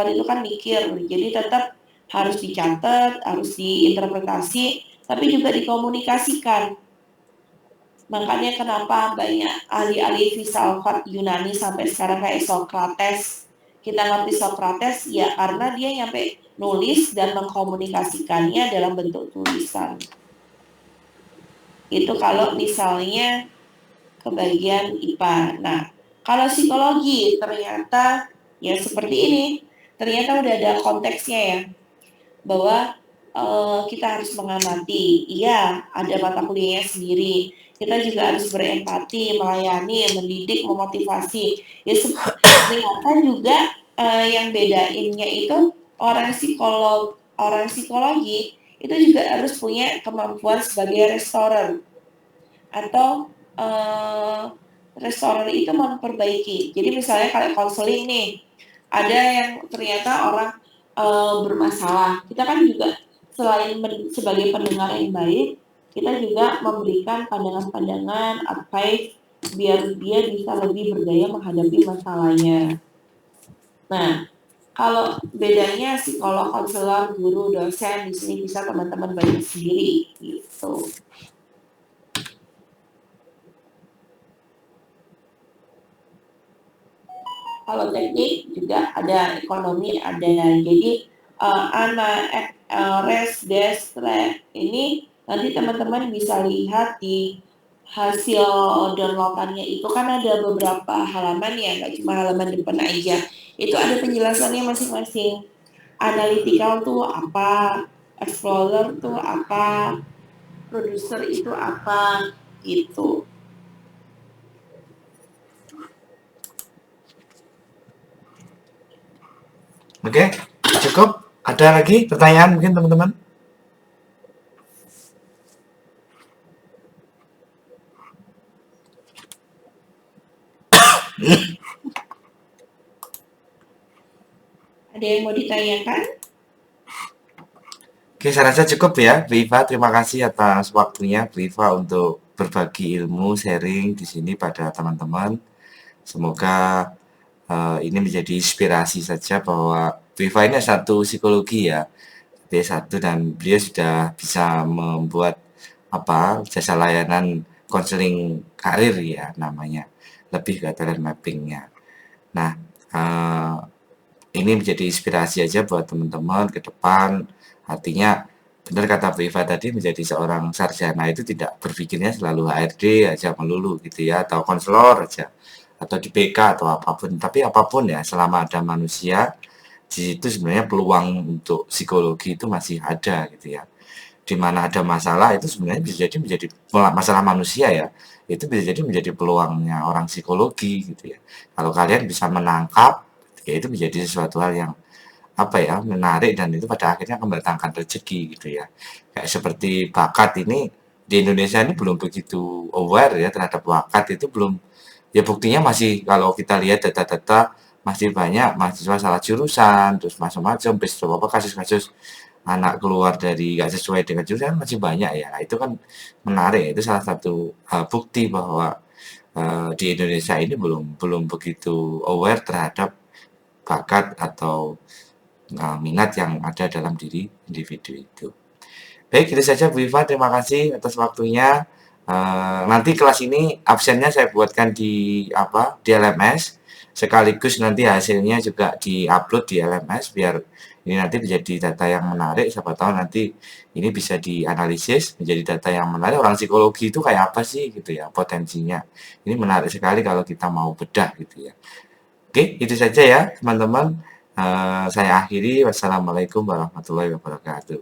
itu kan mikir, jadi tetap harus dicatat, harus diinterpretasi, tapi juga dikomunikasikan. Makanya kenapa banyak ahli-ahli filsafat Yunani sampai sekarang kayak Socrates. Kita ngerti Socrates ya karena dia nyampe nulis dan mengkomunikasikannya dalam bentuk tulisan. Itu kalau misalnya ke bagian IPA. Nah, kalau psikologi ternyata ya seperti ini. Ternyata udah ada konteksnya ya. Bahwa kita harus mengamati. Iya, ada mata kuliahnya sendiri. kita juga harus berempati, melayani, mendidik, memotivasi. Ya ternyata juga yang bedainnya itu orang psikologi itu juga harus punya kemampuan sebagai restorer atau restorer itu memperbaiki. Jadi misalnya kalau konseling nih, ada yang ternyata orang bermasalah. Kita kan juga selain sebagai pendengar yang baik, kita juga memberikan pandangan-pandangan, advice biar dia bisa lebih berdaya menghadapi masalahnya. Nah, kalau bedanya psikolog, konselor, guru, dosen di sini bisa teman-teman bagi sendiri gitu. Kalau teknik juga ada, ekonomi ada. Jadi res, des, ini nanti teman-teman bisa lihat di hasil downloadannya itu kan ada beberapa halaman ya, nggak cuma halaman depan aja. Itu ada penjelasannya masing-masing. Analytical tuh apa, explorer tuh apa, producer itu apa, gitu. Oke, cukup. Ada lagi pertanyaan mungkin teman-teman? Ada yang mau ditanyakan? Oke, saya rasa cukup ya, Bu Iva. Terima kasih atas waktunya, Bu Iva, untuk berbagi ilmu, sharing di sini pada teman-teman. Semoga ini menjadi inspirasi saja bahwa Bu Iva ini satu psikologi ya, D1, dan beliau sudah bisa membuat jasa layanan konseling karir ya namanya, lebih ke talent mappingnya. Nah, ini menjadi inspirasi aja buat teman-teman ke depan. Artinya benar kata Bu Iva tadi, menjadi seorang sarjana itu tidak berpikirnya selalu HRD aja melulu gitu ya, atau konselor aja, atau di BK atau apapun. Tapi apapun ya, selama ada manusia, di situ sebenarnya peluang untuk psikologi itu masih ada gitu ya. Di mana ada masalah itu sebenarnya bisa jadi menjadi masalah manusia ya. Itu bisa jadi menjadi peluangnya orang psikologi gitu ya. Kalau kalian bisa menangkap, ya itu menjadi sesuatu hal yang menarik, dan itu pada akhirnya akan mendatangkan rezeki gitu ya. Kayak seperti bakat ini di Indonesia ini belum begitu aware ya terhadap bakat, itu belum, ya buktinya masih kalau kita lihat data-data masih banyak mahasiswa salah jurusan, terus macam-macam, kasus-kasus anak keluar dari nggak sesuai dengan jurusan masih banyak ya. Nah, itu kan menarik, itu salah satu bukti bahwa di Indonesia ini belum begitu aware terhadap bakat atau minat yang ada dalam diri individu itu. Baik, itu saja Bu Iva, terima kasih atas waktunya. Nanti kelas ini absennya saya buatkan di LMS, sekaligus nanti hasilnya juga diupload di LMS biar ini nanti menjadi data yang menarik. Siapa tahu nanti ini bisa dianalisis menjadi data yang menarik. Orang psikologi itu kayak apa sih gitu ya, potensinya. Ini menarik sekali kalau kita mau bedah gitu ya. Oke, itu saja ya teman-teman. Saya akhiri. Wassalamualaikum warahmatullahi wabarakatuh.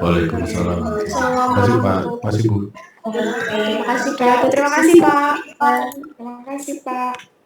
Waalaikumsalam. Terima kasih Pak, terima kasih Bu. Terima kasih Pak. Terima kasih Pak. Terima kasih Pak.